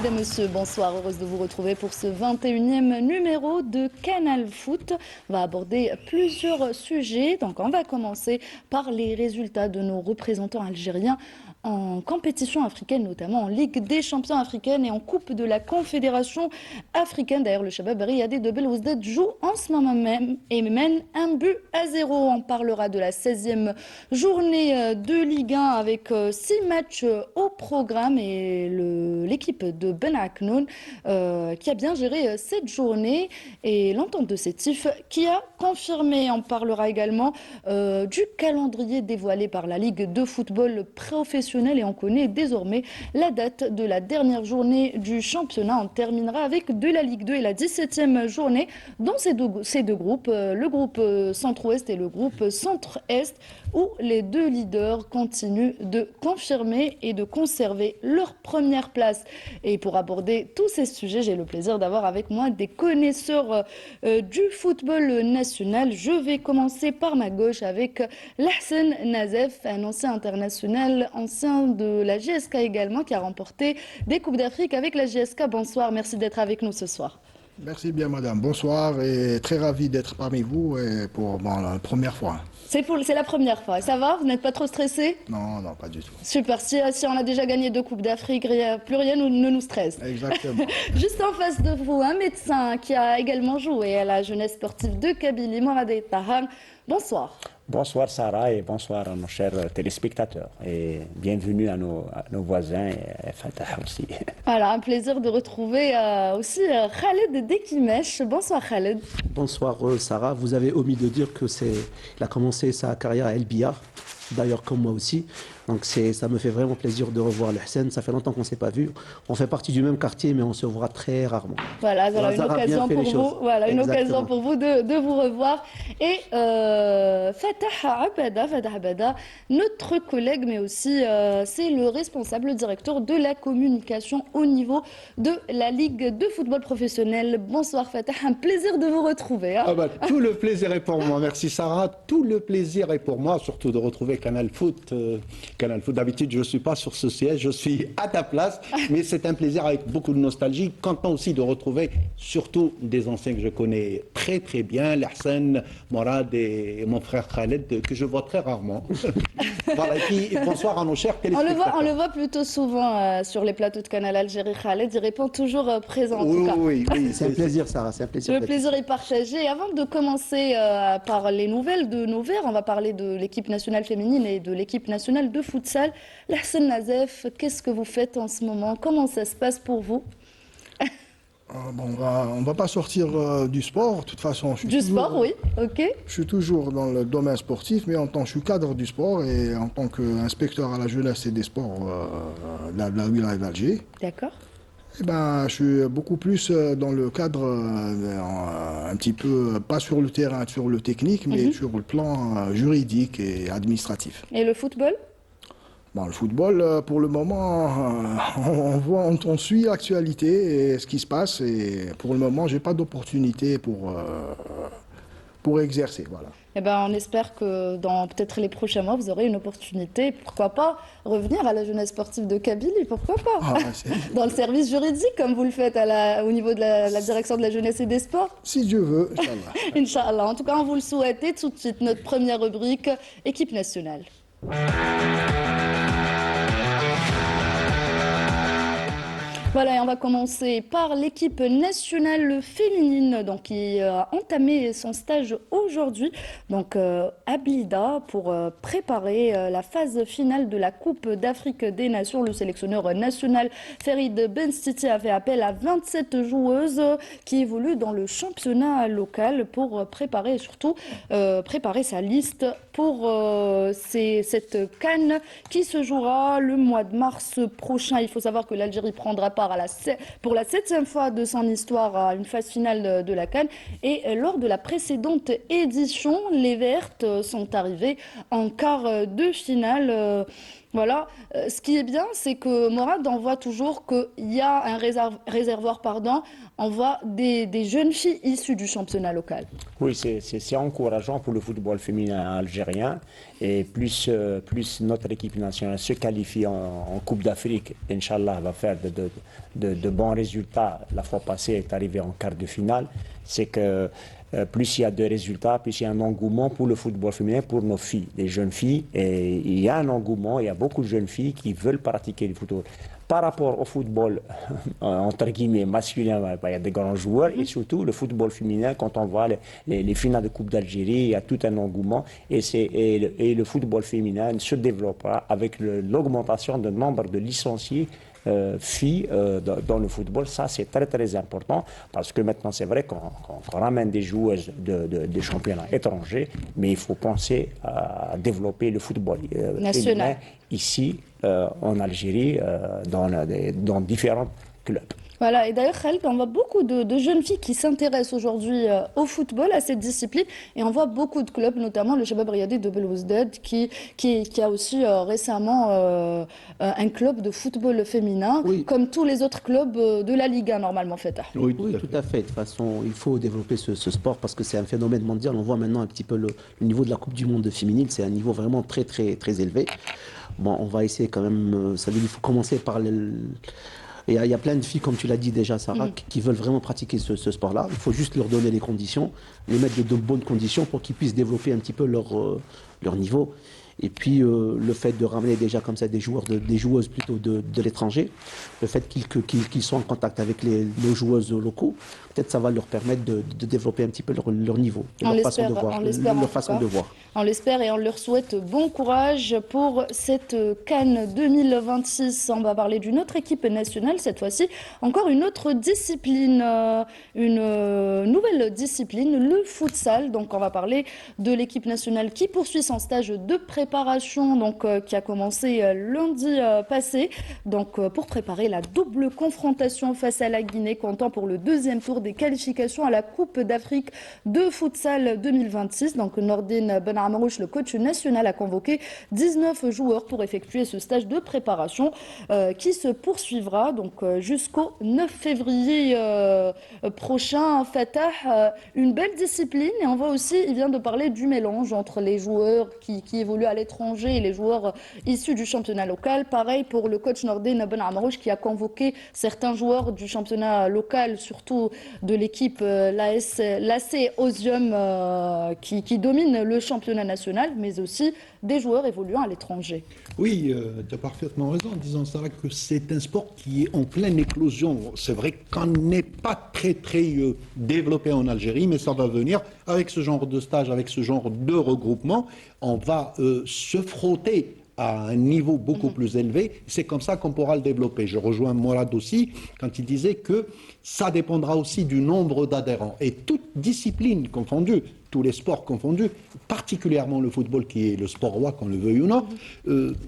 Mesdames, Messieurs, bonsoir. Heureuse de vous retrouver pour ce 21e numéro de Canal Foot. On va aborder plusieurs sujets. Donc, on va commencer par les résultats de nos représentants algériens en compétition africaine, notamment en Ligue des champions africaine et en Coupe de la Confédération africaine. D'ailleurs, le Shabab Riyadi de Belouizdad joue en ce moment même et mène 1-0. On parlera de la 16e journée de Ligue 1 avec 6 matchs au programme et l'équipe de Ben Aknoun qui a bien géré cette journée et l'entente de Sétif qui a confirmé. On parlera également du calendrier dévoilé par la Ligue de football professionnel et on connaît désormais la date de la dernière journée du championnat. On terminera avec de la Ligue 2 et la 17e journée dans ces deux groupes, le groupe Centre-Ouest et le groupe Centre-Est, où les deux leaders continuent de confirmer et de conserver leur première place. Et pour aborder tous ces sujets, j'ai le plaisir d'avoir avec moi des connaisseurs du football national. Je vais commencer par ma gauche avec Lahsen Nazef, un ancien international, ancien de la GSK également, qui a remporté des Coupes d'Afrique avec la GSK. Bonsoir, merci d'être avec nous ce soir. Merci bien madame, bonsoir et très ravi d'être parmi vous et pour la première fois. C'est la première fois, ça va? Vous n'êtes pas trop stressé? Non, pas du tout. Super, si on a déjà gagné 2 Coupes d'Afrique, plus rien ne nous stresse. Exactement. Juste en face de vous, un médecin qui a également joué à la jeunesse sportive de Kabylie, Morad Tahan. Bonsoir. Bonsoir Sarah et bonsoir à nos chers téléspectateurs et bienvenue à nos voisins et Fatah aussi. Voilà, un plaisir de retrouver aussi Khaled Dekimesh. Bonsoir Khaled. Bonsoir Sarah, vous avez omis de dire il a commencé sa carrière à El Biar, d'ailleurs comme moi aussi. Donc ça me fait vraiment plaisir de revoir Lahsen. Ça fait longtemps qu'on ne s'est pas vu. On fait partie du même quartier, mais on se voit très rarement. Voilà une occasion pour vous. Voilà, une occasion pour vous de vous revoir. Et Fatah Abada, notre collègue, mais aussi c'est le responsable directeur de la communication au niveau de la Ligue de football professionnel. Bonsoir Fatah, un plaisir de vous retrouver. Hein. Tout le plaisir est pour moi. Merci Sarah. Tout le plaisir est pour moi, surtout de retrouver Canal Foot. Canal Foot. D'habitude, je ne suis pas sur ce siège, je suis à ta place, mais c'est un plaisir avec beaucoup de nostalgie, content aussi de retrouver surtout des anciens que je connais très très bien, Lahsen, Morad et mon frère Khaled, que je vois très rarement. Voilà, et puis bonsoir à nos chers téléspectateurs. On le voit plutôt souvent sur les plateaux de Canal Algérie. Khaled, il répond toujours présent en tout cas. Oui, c'est un plaisir Sarah, c'est un plaisir. Le plaisir est partagé. Avant de commencer par les nouvelles de nos Verts, on va parler de l'équipe nationale féminine et de l'équipe nationale de futsal. Lahsen Nazef, qu'est-ce que vous faites en ce moment? Comment ça se passe pour vous? On va pas sortir du sport, de toute façon. Sport, oui, ok. Je suis toujours dans le domaine sportif, mais je suis cadre du sport et en tant qu'inspecteur à la jeunesse et des sports de la wilaya d'Alger. D'accord. Je suis beaucoup plus dans le cadre, un petit peu, pas sur le terrain, sur le technique, mais sur le plan juridique et administratif. Et le football? Le football, pour le moment, on suit l'actualité et ce qui se passe. Et pour le moment, j'ai pas d'opportunité pour exercer. Voilà. On espère que dans peut-être les prochains mois, vous aurez une opportunité. Pourquoi pas revenir à la jeunesse sportive de Kabylie? Pourquoi pas dans le service juridique, comme vous le faites au niveau de la direction de la jeunesse et des sports? Si Dieu veut, Inch'Allah. Inch'Allah. En tout cas, on vous le souhaite. Et tout de suite, notre première rubrique, équipe nationale. Voilà, et on va commencer par l'équipe nationale féminine qui a entamé son stage aujourd'hui à Blida pour préparer la phase finale de la Coupe d'Afrique des Nations. Le sélectionneur national Ferid Benstiti a fait appel à 27 joueuses qui évoluent dans le championnat local pour préparer sa liste pour cette CAN qui se jouera le mois de mars prochain. Il faut savoir que l'Algérie prendra part pour la 7e fois de son histoire à une phase finale de la CAN. Et lors de la précédente édition, les Vertes sont arrivées en quart de finale. Voilà. Ce qui est bien, c'est que Morad envoie toujours qu'il y a un réservoir, envoie des jeunes filles issues du championnat local. Oui, c'est encourageant pour le football féminin algérien. Et plus notre équipe nationale se qualifie en Coupe d'Afrique, Inch'Allah va faire de bons résultats. La fois passée, est arrivé en quart de finale. C'est que plus il y a de résultats, plus il y a un engouement pour le football féminin, pour nos filles, les jeunes filles. Et il y a un engouement, il y a beaucoup de jeunes filles qui veulent pratiquer le football. Par rapport au football, entre guillemets, masculin, il y a des grands joueurs. Et surtout, le football féminin, quand on voit les finales de Coupe d'Algérie, il y a tout un engouement. Et le football féminin se développera avec l'augmentation du nombre de licenciés filles dans le football. Ça, c'est très, très important parce que maintenant, c'est vrai qu'on ramène des joueuses des championnats étrangers, mais il faut penser à développer le football féminin ici, en Algérie, dans différents clubs. Voilà, et d'ailleurs, Khalid, on voit beaucoup de jeunes filles qui s'intéressent aujourd'hui au football, à cette discipline, et on voit beaucoup de clubs, notamment le Chabab Riadi de Belouizdad, qui a aussi récemment un club de football féminin, comme tous les autres clubs de la Liga, normalement, Fatah. Oui, tout à fait. De toute façon, il faut développer ce sport parce que c'est un phénomène mondial. On voit maintenant un petit peu le niveau de la Coupe du Monde féminine, c'est un niveau vraiment très, très, très élevé. Bon, on va essayer quand même, ça veut dire qu'il faut commencer par il y a plein de filles, comme tu l'as dit déjà, Sarah, qui veulent vraiment pratiquer ce sport-là. Il faut juste leur donner les conditions, les mettre de bonnes conditions pour qu'ils puissent développer un petit peu leur niveau. Et puis, le fait de ramener déjà comme ça des joueuses plutôt de l'étranger, le fait qu'ils soient en contact avec nos joueuses locaux, peut-être ça va leur permettre de développer un petit peu leur niveau, leur façon de voir. On l'espère et on leur souhaite bon courage pour cette CAN 2026. On va parler d'une autre équipe nationale, cette fois-ci, encore une autre discipline, une nouvelle discipline, le futsal. Donc on va parler de l'équipe nationale qui poursuit son stage de préparation, donc qui a commencé lundi passé, donc pour préparer la double confrontation face à la Guinée, comptant pour le deuxième tour des qualifications à la Coupe d'Afrique de futsal 2026. Donc Nordine Ben Amrouche, le coach national, a convoqué 19 joueurs pour effectuer ce stage de préparation qui se poursuivra donc jusqu'au 9 février prochain. Fatah, une belle discipline, et on voit aussi, il vient de parler du mélange entre les joueurs qui évoluent à l'étranger et les joueurs issus du championnat local. Pareil pour le coach Nordine Ben Amrouche qui a convoqué certains joueurs du championnat local, surtout de l'équipe l'AC Osium qui domine le championnat national, mais aussi des joueurs évoluant à l'étranger. Oui, tu as parfaitement raison en disant ça, que c'est un sport qui est en pleine éclosion. C'est vrai qu'on n'est pas très développé en Algérie, mais ça va venir avec ce genre de stage, avec ce genre de regroupement. On va se frotter à un niveau beaucoup plus élevé. C'est comme ça qu'on pourra le développer. Je rejoins Morad aussi quand il disait que ça dépendra aussi du nombre d'adhérents. Et toute discipline confondue, tous les sports confondus, particulièrement le football qui est le sport roi, qu'on le veuille ou non,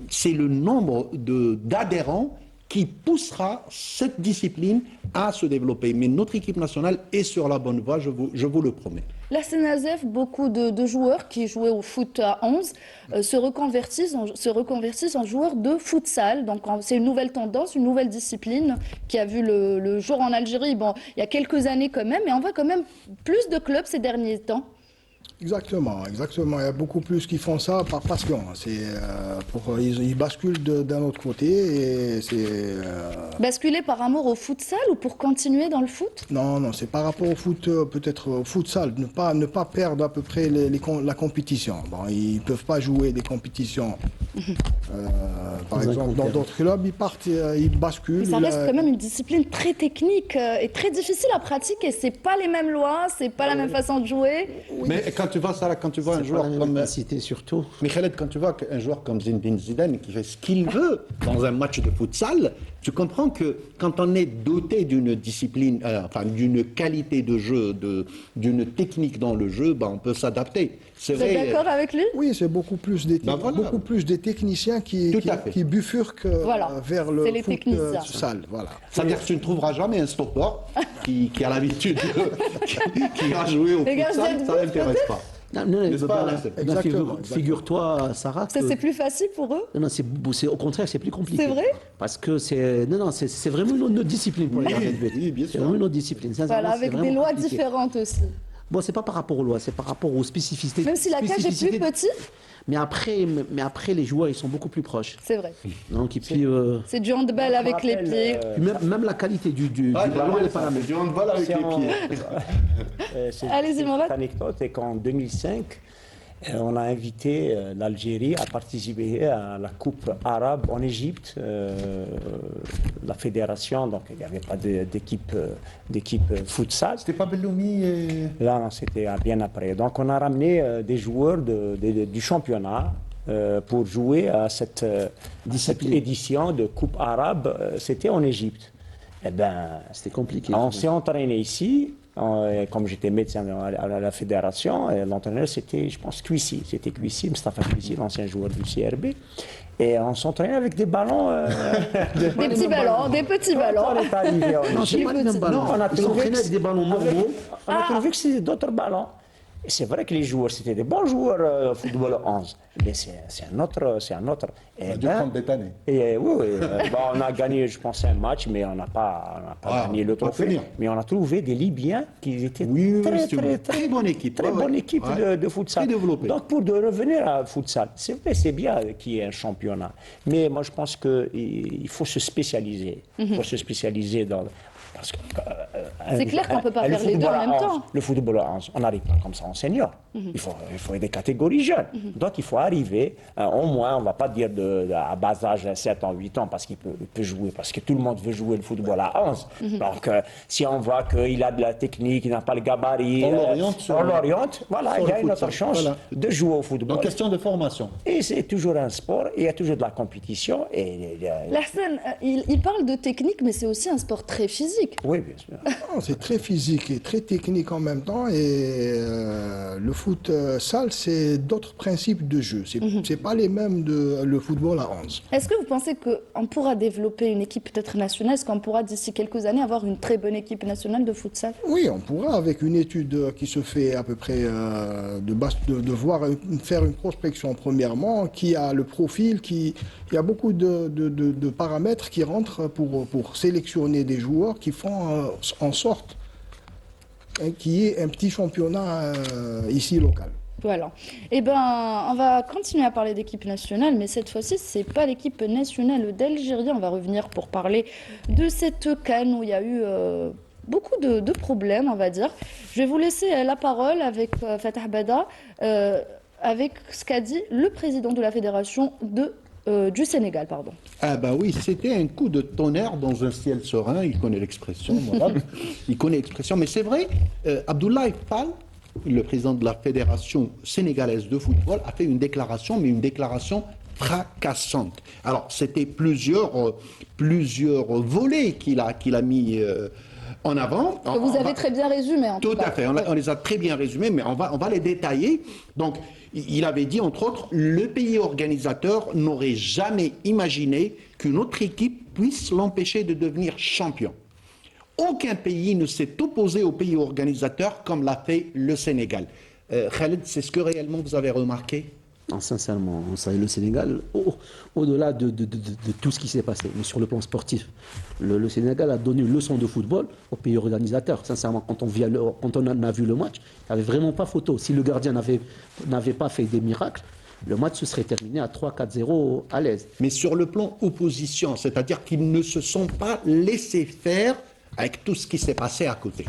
c'est le nombre d'adhérents qui poussera cette discipline à se développer. Mais notre équipe nationale est sur la bonne voie, je vous le promets. La Senazef, beaucoup de joueurs qui jouaient au foot à 11 se reconvertissent en joueurs de futsal. Donc c'est une nouvelle tendance, une nouvelle discipline qui a vu le jour en Algérie. Bon, il y a quelques années quand même, mais on voit quand même plus de clubs ces derniers temps. Exactement. Il y a beaucoup plus qui font ça par passion. Ils basculent d'un autre côté et c'est... Basculer par amour au futsal ou pour continuer dans le foot? Non, c'est par rapport au foot, peut-être au futsal, ne pas perdre à peu près la compétition. Bon, ils ne peuvent pas jouer des compétitions. Par exemple, dans d'autres clubs, ils partent, ils basculent. Mais ça reste quand même une discipline très technique et très difficile à pratiquer. C'est pas les mêmes lois, c'est pas la même façon de jouer. Mais quand tu vois un joueur comme surtout. Mais Khaled, quand tu vois un joueur comme Zinedine Zidane qui fait ce qu'il veut dans un match de futsal, tu comprends que quand on est doté d'une discipline, d'une qualité de jeu, d'une technique dans le jeu, on peut s'adapter. Vous êtes d'accord avec lui? Oui, c'est beaucoup plus des techniciens qui bifurquent vers le foot futsal. Voilà. C'est-à-dire que tu ne trouveras jamais un stopper qui a l'habitude, qui a joué au futsal, ça ne l'intéresse pas. Non, non, N'est-ce pas, Alain Exactement. Figure-toi, Sarah, Ça, que- c'est plus facile pour eux? non, non, au contraire, c'est plus compliqué. C'est vrai? Parce que c'est vraiment une autre discipline pour les gardiens de but. oui, bien C'est sûr. vraiment une autre discipline. Sincèrement, Voilà, c'est avec des vraiment lois compliqué. différentes aussi. Bon, c'est pas par rapport aux lois, c'est par rapport aux spécificités. Même si la cage est plus spécificités. petite, Mais après, les joueurs, ils sont beaucoup plus proches. c'est vrai. Donc, et puis, C'est du handball avec les pieds. puis même la qualité du Ah, ballon, elle est pas la même. Du handball avec les pieds. Allez-y, Mourad. Cette anecdote est qu'en 2005, on a invité l'Algérie à participer à la Coupe arabe en Égypte. La fédération, donc il n'y avait pas d'équipe futsal. C'était pas Belloumi et... Là, non, c'était bien après. Donc, on a ramené des joueurs du championnat pour jouer à cette édition de Coupe arabe. C'était en Égypte. Eh ben, C'était compliqué. on s'est entraîné ici. Comme j'étais médecin à la fédération, l'entraîneur c'était, je pense, Cuissi. C'était Cuissi, Mustafa Cuissi, l'ancien joueur du CRB. Et on s'entraînait avec des ballons. Des petits ballons, des petits ballons. On est arrivé en Non, c'est Égypte. pas les mêmes ballons. Non, on a Ils trouvé s'entraînaient que avec des ballons normaux. on a trouvé que c'était d'autres ballons. Et c'est vrai que les joueurs, c'était des bons joueurs football 11. Mais c'est un autre. On a dû prendre des années. Et oui, oui. Bon, on a gagné, je pense, un match, mais on n'a pas gagné le pas trophée. finir. Mais on a trouvé des Libyens qui étaient Oui, très, très bonne équipe. très Ouais, bonne ouais. équipe Ouais. de futsal. Très développée. Donc, pour revenir à futsal, c'est vrai, c'est bien qu'il y ait un championnat. Mais moi, je pense qu'il faut se spécialiser. Il faut se spécialiser dans. Parce que, C'est clair qu'on peut pas le faire les deux en football à même 11, temps. Le football à 11, on n'arrive pas comme ça en senior. Il faut des catégories jeunes. Donc, il faut arriver, au moins, on ne va pas dire à bas âge, 7 ans, 8 ans, parce qu'il peut jouer, parce que tout le monde veut jouer le football à 11. Donc, si on voit qu'il a de la technique, il n'a pas le gabarit, On l'oriente sur- on l'oriente, voilà, sur il y a le une autre futsal. chance Voilà. de jouer au football. Donc, question de formation. Et c'est toujours un sport, et il y a toujours de la compétition. Larsen, il parle de technique, mais c'est aussi un sport très physique. Oui, bien sûr. Non, c'est très physique et très technique en même temps. Et le foot salle, c'est d'autres principes de jeu. C'est pas les mêmes de le football à 11. Est-ce que vous pensez qu'on pourra développer une équipe peut-être nationale? Est-ce qu'on pourra d'ici quelques années avoir une très bonne équipe nationale de futsal? Oui, on pourra, avec une étude qui se fait à peu près faire une prospection premièrement, qui a le profil, il y a beaucoup de paramètres qui rentrent pour sélectionner des joueurs qui font en sorte qu'il y ait un petit championnat ici local. Voilà. Eh ben, on va continuer à parler d'équipe nationale, mais cette fois-ci, c'est pas l'équipe nationale d'Algérie. On va revenir pour parler de cette CAN où il y a eu beaucoup de problèmes, on va dire. Je vais vous laisser la parole avec Fatah Bada, avec ce qu'a dit le président de la fédération du Sénégal, pardon. Ah ben oui, c'était un coup de tonnerre dans un ciel serein. Il connaît l'expression, voilà. Il connaît l'expression. Mais c'est vrai, Abdoulaye Fall, le président de la Fédération sénégalaise de football, a fait une déclaration, mais une déclaration fracassante. Alors, c'était plusieurs volets qu'il a mis en avant. Que vous avez très bien résumé, en tout Tout cas. à fait, on les a très bien résumés, mais on va les détailler. Donc, il avait dit, entre autres, le pays organisateur n'aurait jamais imaginé qu'une autre équipe puisse l'empêcher de devenir champion. Aucun pays ne s'est opposé au pays organisateur comme l'a fait le Sénégal. Khaled, c'est ce que réellement vous avez remarqué? Non, sincèrement, vous savez, le Sénégal, au-delà de tout ce qui s'est passé, mais sur le plan sportif, le Sénégal a donné une leçon de football au pays organisateur. Sincèrement, quand on en a vu le match, il n'y avait vraiment pas photo. Si le gardien n'avait pas fait des miracles, le match se serait terminé à 3-4-0 à l'aise. Mais sur le plan opposition, c'est-à-dire qu'ils ne se sont pas laissés faire avec tout ce qui s'est passé à côté.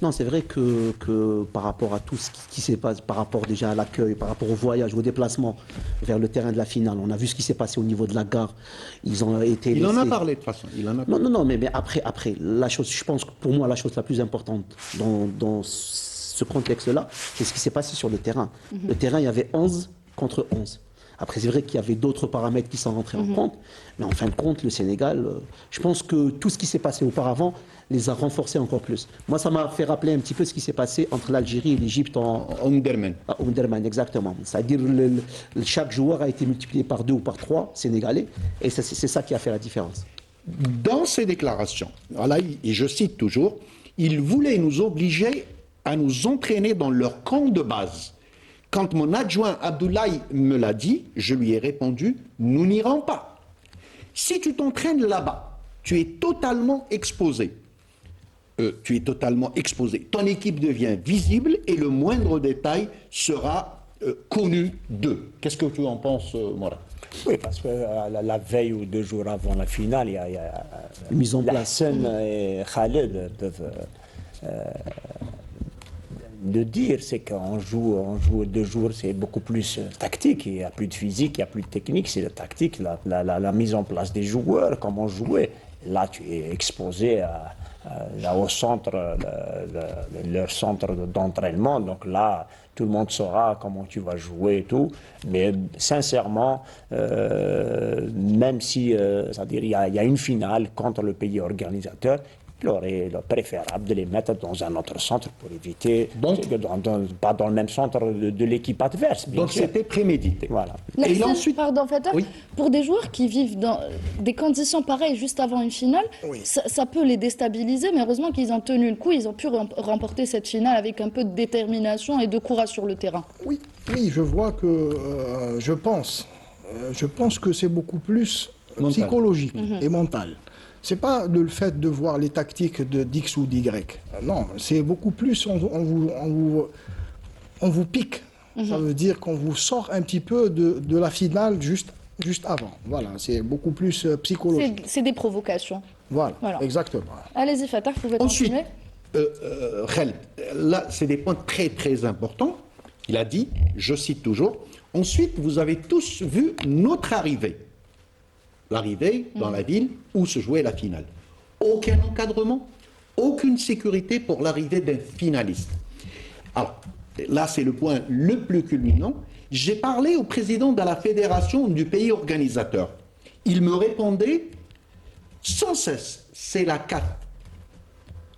Non, c'est vrai que par rapport à tout ce qui s'est passé, par rapport déjà à l'accueil, par rapport au voyage, au déplacement vers le terrain de la finale, on a vu ce qui s'est passé au niveau de la gare. Ils ont été Il en a laissés- parlé de toute façon. Il en a Non, mais après, la chose, je pense que pour moi, la chose la plus importante dans ce contexte-là, c'est ce qui s'est passé sur le terrain. Le terrain, il y avait 11 contre 11. Après, c'est vrai qu'il y avait d'autres paramètres qui sont rentrés en compte, mais en fin de compte, le Sénégal, je pense que tout ce qui s'est passé auparavant les a renforcés encore plus. Moi, ça m'a fait rappeler un petit peu ce qui s'est passé entre l'Algérie et l'Égypte Omdurman. à Omdurman, exactement. C'est-à-dire chaque joueur a été multiplié par 2 ou par 3 sénégalais, et c'est ça qui a fait la différence. Dans ses déclarations, voilà, et je cite toujours, ils voulaient nous obliger à nous entraîner dans leur camp de base. Quand mon adjoint Abdoulaye me l'a dit, je lui ai répondu, nous n'irons pas. Si tu t'entraînes là-bas, tu es totalement exposé. Ton équipe devient visible et le moindre détail sera connu d'eux. Qu'est-ce que tu en penses, Mora? Oui, parce que la veille ou 2 jours avant la finale, il y a Mise en place. Hassan et Khaled peuvent le dire, c'est qu'on joue 2 jours, c'est beaucoup plus tactique, il n'y a plus de physique, il n'y a plus de technique, c'est la tactique, la mise en place des joueurs, comment jouer. Là, tu es exposé au centre, leur centre d'entraînement. Donc là, tout le monde saura comment tu vas jouer et tout. Mais sincèrement, même si c'est-à-dire, il y a une finale contre le pays organisateur, il aurait préférable de les mettre dans un autre centre pour éviter, pas dans le même centre de l'équipe adverse. Bien Donc sûr. c'était prémédité. Voilà. Et Lahsen, ensuite, pardon, Fatah, Oui. pour des joueurs qui vivent dans des conditions pareilles juste avant une finale, ça peut les déstabiliser, mais heureusement qu'ils ont tenu le coup, ils ont pu remporter cette finale avec un peu de détermination et de courage sur le terrain. Oui, je vois que je pense que c'est beaucoup plus Mental. psychologique et mental. C'est pas le fait de voir les tactiques d'X ou d'Y. Non, c'est beaucoup plus on vous pique. Ça veut dire qu'on vous sort un petit peu de la finale juste avant. Voilà, c'est beaucoup plus psychologique. C'est des provocations. Voilà, Voilà. exactement. Allez-y, Fatah, vous pouvez Ensuite, continuer. Khaled, là, c'est des points très très importants. Il a dit, je cite toujours, ensuite, vous avez tous vu notre arrivée. L'arrivée dans la ville où se jouait la finale. Aucun encadrement, aucune sécurité pour l'arrivée d'un finaliste. Alors, là, c'est le point le plus culminant. J'ai parlé au président de la fédération du pays organisateur. Il me répondait sans cesse, c'est la CAF.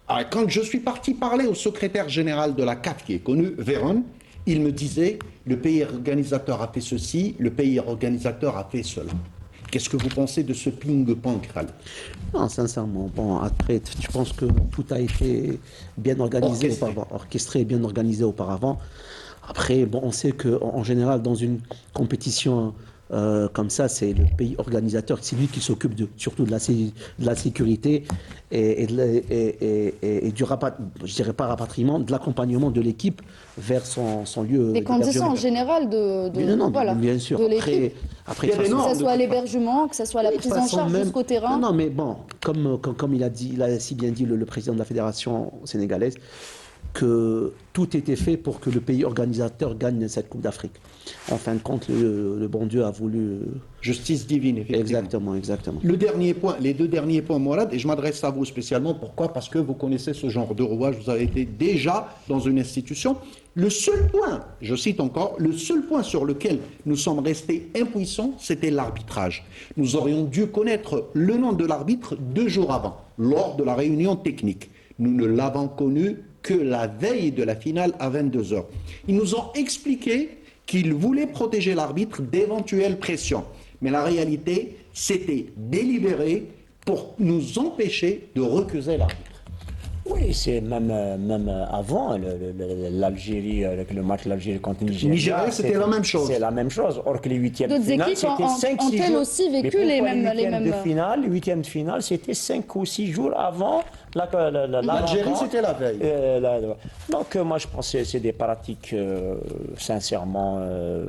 Alors, quand je suis parti parler au secrétaire général de la CAF, qui est connu, Véron, il me disait, le pays organisateur a fait ceci, le pays organisateur a fait cela. Qu'est-ce que vous pensez de ce ping-pong, Khaled? Non, sincèrement, bon, après, je pense que tout a été bien organisé Orchestré. auparavant, orchestré et bien organisé auparavant. Après, bon, on sait qu'en général, dans une compétition comme ça, c'est le pays organisateur, c'est lui qui s'occupe surtout de la sécurité et du je dirais pas rapatriement, de l'accompagnement de l'équipe vers son lieu Des conditions en d'hébergement. général Non, voilà, bien sûr. de l'équipe. Après, Il y a de toute des façon- normes. Que ce soit l'hébergement, que ce soit la Oui, de prise toute en façon, charge même- jusqu'au terrain. Non, mais bon, comme il a si bien dit le président de la fédération sénégalaise, que tout était fait pour que le pays organisateur gagne cette Coupe d'Afrique. En fin de compte, le bon Dieu a voulu... Justice divine, effectivement. Exactement. Le dernier point, les 2 derniers points, Mourad, et je m'adresse à vous spécialement. Pourquoi? Parce que vous connaissez ce genre de rouage, vous avez été déjà dans une institution. Le seul point, je cite encore, le seul point sur lequel nous sommes restés impuissants, c'était l'arbitrage. Nous aurions dû connaître le nom de l'arbitre 2 jours avant, lors de la réunion technique. Nous ne l'avons connu que la veille de la finale à 22h. Ils nous ont expliqué qu'ils voulaient protéger l'arbitre d'éventuelles pressions. Mais la réalité, c'était délibéré pour nous empêcher de recuser l'arbitre. Oui, c'est même avant l'Algérie, le match de l'Algérie contre le Nigeria. Nigeria, c'était la même chose. C'est la même chose. Or que les huitièmes de D'autres finale, équipes c'était ont- 5-6 ont-elles jours. aussi vécu Mais pourquoi les mêmes- de finale, les huitièmes de finale, c'était 5 ou 6 jours avant L'Algérie, rencontre. c'était la veille. Donc moi je pense que c'est des pratiques, sincèrement,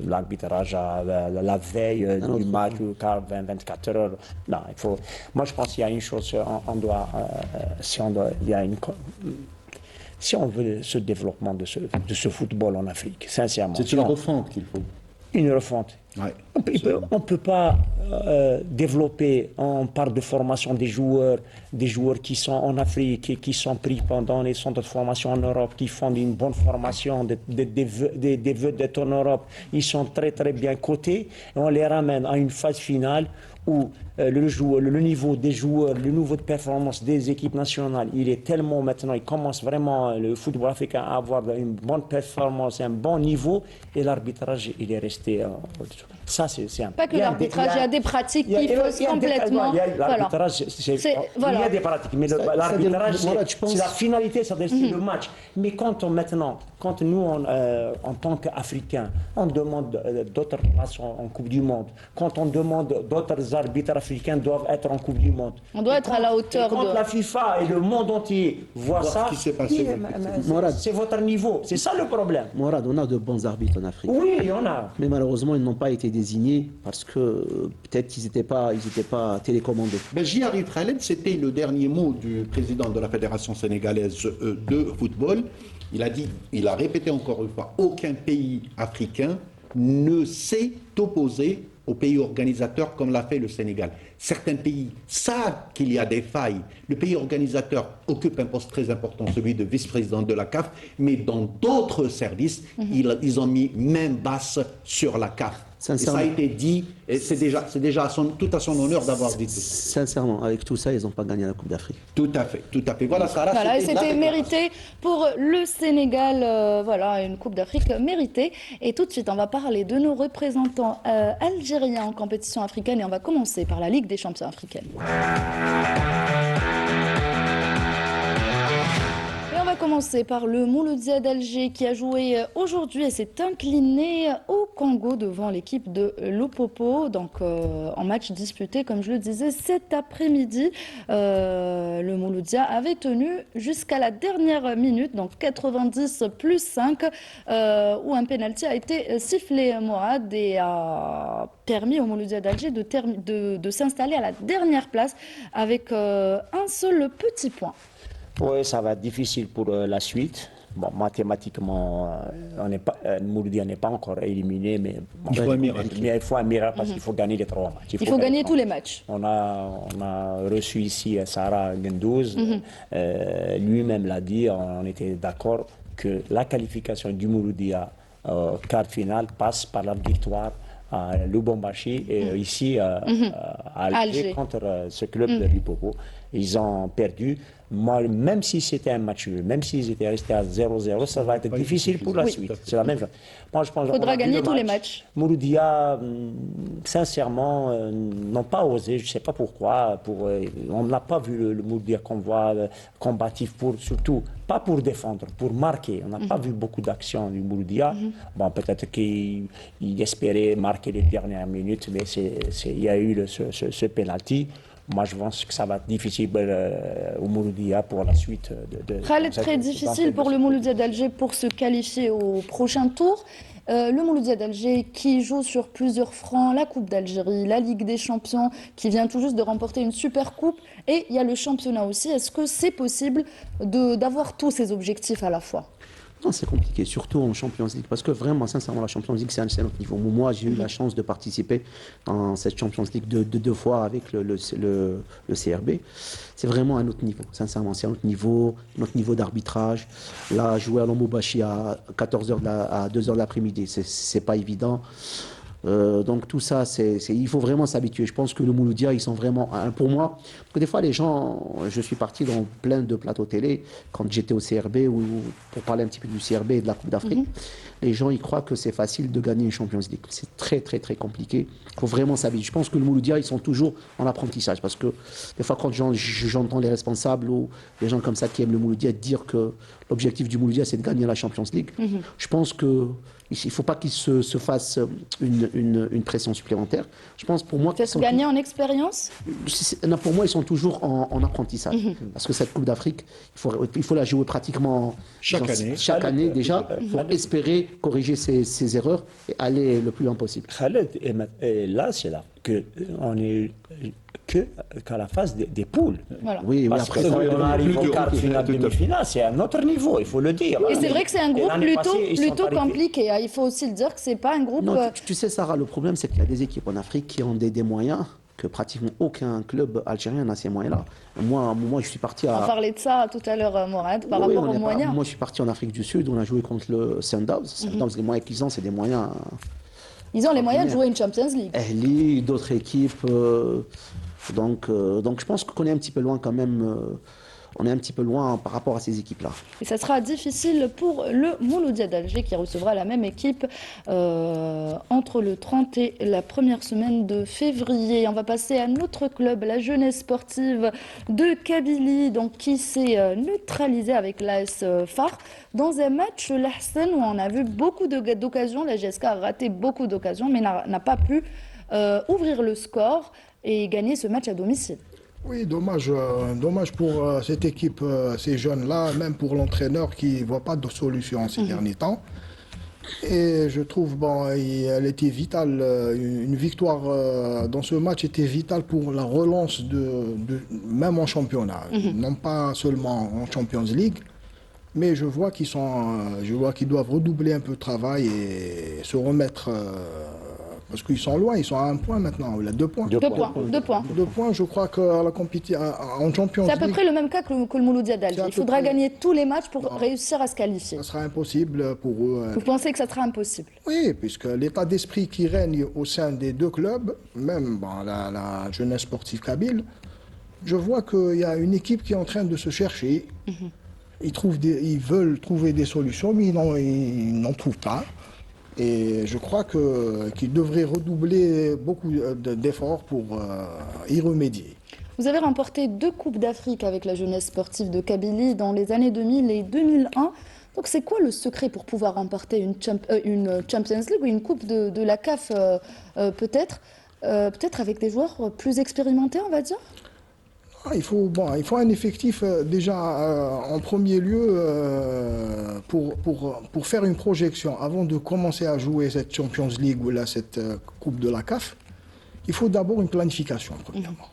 l'arbitrage la veille du match ou 24 heures. Non, il faut. Moi je pense qu'il y a une chose, on doit, il y a une. Si on veut ce développement de ce football en Afrique, sincèrement. C'est si une on- refonte qu'il faut. une refonte. Ouais, On ne peut pas développer, on parle de formation des joueurs qui sont en Afrique, qui sont pris pendant les centres de formation en Europe, qui font une bonne formation, des vedettes en Europe. Ils sont très très bien cotés et on les ramène à une phase finale où le niveau des joueurs, le niveau de performance des équipes nationales, il est tellement maintenant, il commence vraiment le football africain à avoir une bonne performance, un bon niveau, et l'arbitrage, il est resté au-dessous. Ça, c'est un Pas que il y a un l'arbitrage, il y a des pratiques il y a- qui il y a- faussent il y a un complètement. décalage. L'arbitrage, Voilà. il y a des pratiques, mais l'arbitrage, Voilà, je pense- c'est la finalité, c'est le match. Mais quand nous, en tant qu'Africains, on demande d'autres places en Coupe du Monde, quand on demande d'autres arbitres africains doivent être en Coupe du Monde. On doit être à la hauteur Quand de- la FIFA et le monde entier voient ça, ce qui s'est passé, c'est votre niveau. C'est ça le problème. Morad, on a de bons arbitres en Afrique. Oui, il y en a. Mais malheureusement, ils n'ont pas été désignés parce que peut-être qu'ils n'étaient pas télécommandés. Ben, j'y arrive, Khaled. C'était le dernier mot du président de la Fédération sénégalaise de football. Il a répété encore une fois, aucun pays africain ne s'est opposé au pays organisateur comme l'a fait le Sénégal. Certains pays savent qu'il y a des failles. Le pays organisateur occupe un poste très important, celui de vice-président de la CAF, mais dans d'autres services, ils ont mis main basse sur la CAF. Et ça a été dit, et c'est déjà tout à son honneur d'avoir dit tout ça. Sincèrement, avec tout ça, ils n'ont pas gagné la Coupe d'Afrique. Tout à fait, tout à fait. Voilà, Sarah, Voilà, et la c'était déclaration. mérité pour le Sénégal. Voilà, une Coupe d'Afrique méritée. Et tout de suite, on va parler de nos représentants algériens en compétition africaine. Et on va commencer par la Ligue des champions africaine. Et on va commencer par le Mouloudia d'Alger qui a joué aujourd'hui et s'est incliné au Congo devant l'équipe de Lupopo. Donc en match disputé, comme je le disais, cet après-midi, le Mouloudia avait tenu jusqu'à la dernière minute, donc 90 plus 5, où un pénalty a été sifflé, Mourad, et a permis au Mouloudia d'Alger de s'installer à la dernière place avec un seul petit point. Oui, ça va être difficile pour la suite. Bon, mathématiquement, Mouloudia n'est pas encore éliminé, mais Il faut un miracle. Mais il faut un miracle parce qu'il faut gagner les 3 matchs. Il faut gagner tous les matchs. On a reçu ici Sarah Gendouz. Lui-même l'a dit, on était d'accord que la qualification du Mouloudia au quart de finale passe par la victoire à Lubumbashi et ici à Alger Alger. contre ce club de Lupopo. Ils ont perdu. Moi, même si c'était un match nul, même s'ils étaient restés à 0-0, ça va être difficile pour la suite. C'est la même chose. Moi, je pense Faudra qu'on a vu gagner le tous les matchs. Mouloudia, sincèrement, n'ont pas osé, je ne sais pas pourquoi. On n'a pas vu le Mouloudia qu'on voit combatif, surtout pas pour défendre, pour marquer. On n'a pas vu beaucoup d'actions du Mouloudia. Bon, peut-être qu'il espérait marquer les dernières minutes, mais il y a eu ce penalty. Moi, je pense que ça va être difficile au Mouloudia pour la suite. Khaled, très difficile pour le Mouloudia d'Alger pour se qualifier au prochain tour. Le Mouloudia d'Alger qui joue sur plusieurs fronts, la Coupe d'Algérie, la Ligue des Champions, qui vient tout juste de remporter une super coupe, et il y a le championnat aussi. Est-ce que c'est possible d'avoir tous ces objectifs à la fois ? Non, c'est compliqué, surtout en Champions League, parce que vraiment, sincèrement, la Champions League, c'est un autre niveau. Moi, j'ai eu la chance de participer dans cette Champions League deux fois avec le CRB. C'est vraiment un autre niveau, sincèrement. C'est un autre niveau d'arbitrage. Là, jouer à Lombobashi à 14h, à 2h de l'après-midi, c'est pas évident. Donc tout ça, il faut vraiment s'habituer. Je pense que le Mouloudia, ils sont vraiment, pour moi, parce que des fois les gens, je suis parti dans plein de plateaux télé quand j'étais au CRB ou pour parler un petit peu du CRB et de la Coupe d'Afrique. Les gens, ils croient que c'est facile de gagner une Champions League. C'est très très très compliqué. Il faut vraiment s'habituer. Je pense que le Mouloudia, ils sont toujours en apprentissage parce que des fois quand j'entends les responsables ou les gens comme ça qui aiment le Mouloudia dire que l'objectif du Mouloudia c'est de gagner la Champions League, je pense que il ne faut pas qu'ils se fassent une pression supplémentaire. Je pense pour moi... Peut-être gagner en expérience ? Non, pour moi, ils sont toujours en apprentissage. Parce que cette Coupe d'Afrique, il faut la jouer pratiquement chaque année déjà, pour espérer corriger ses erreurs et aller le plus loin possible. Khaled, et là, c'est là qu'on est qu'à la phase des poules. Voilà. Oui, Parce après, que quand ça, on arrive au quart de compliqué. finale, demi-finale, c'est un autre niveau, il faut le dire. Et c'est vrai que c'est un groupe l'année passée, ils sont plutôt arrivés. compliqué. Il faut aussi le dire que c'est pas un groupe... non, tu sais, Sarah, le problème, c'est qu'il y a des équipes en Afrique qui ont des moyens que pratiquement aucun club algérien n'a ces moyens-là. Moi, je suis parti à... On parlait de ça tout à l'heure, Mourad, par Oui, rapport aux moyens. Moi, je suis parti en Afrique du Sud, on a joué contre le Sundowns. Sundowns, les moyens qu'ils ont, c'est des moyens... Ils ont les moyens de jouer une Champions League. Ahly, d'autres équipes, Donc je pense qu'on est un petit peu loin quand même. On est un petit peu loin par rapport à ces équipes-là. Et ça sera difficile pour le Mouloudia d'Alger qui recevra la même équipe entre le 30 et la première semaine de février. On va passer à notre club, la jeunesse sportive de Kabylie, donc qui s'est neutralisée avec l'AS FAR dans un match l'Ahsan où on a vu beaucoup d'occasions. La GSK a raté beaucoup d'occasions mais n'a pas pu ouvrir le score et gagner ce match à domicile. Oui, dommage pour cette équipe, ces jeunes-là, même pour l'entraîneur qui ne voit pas de solution ces derniers temps. Et je trouve, elle était vitale, une victoire dans ce match était vitale pour la relance même en championnat. Non pas seulement en Champions League, mais je vois qu'ils doivent redoubler un peu de travail et se remettre. Parce qu'ils sont loin, ils sont à 1 point maintenant, il a 2 points. 2 points. 2 points, je crois qu'à la compétition en Champions C'est à League, peu près le même cas que le Mouloudia d'Alger. C'est à Il peu faudra près- gagner tous les matchs pour réussir à se qualifier. ça sera impossible pour eux. Vous pensez que ça sera impossible? Oui, puisque l'état d'esprit qui règne au sein des 2 clubs, même la jeunesse sportive kabyle, je vois qu'il y a une équipe qui est en train de se chercher. Ils veulent trouver des solutions, mais ils n'en trouvent pas. Et je crois qu'ils devraient redoubler beaucoup d'efforts pour y remédier. Vous avez remporté 2 Coupes d'Afrique avec la jeunesse sportive de Kabylie dans les années 2000 et 2001. Donc c'est quoi le secret pour pouvoir remporter une Champions League ou une Coupe de la CAF peut-être peut-être avec des joueurs plus expérimentés, on va dire? Il faut un effectif déjà en premier lieu pour faire une projection avant de commencer à jouer cette Champions League ou là, cette Coupe de la CAF. Il faut d'abord une planification, premièrement.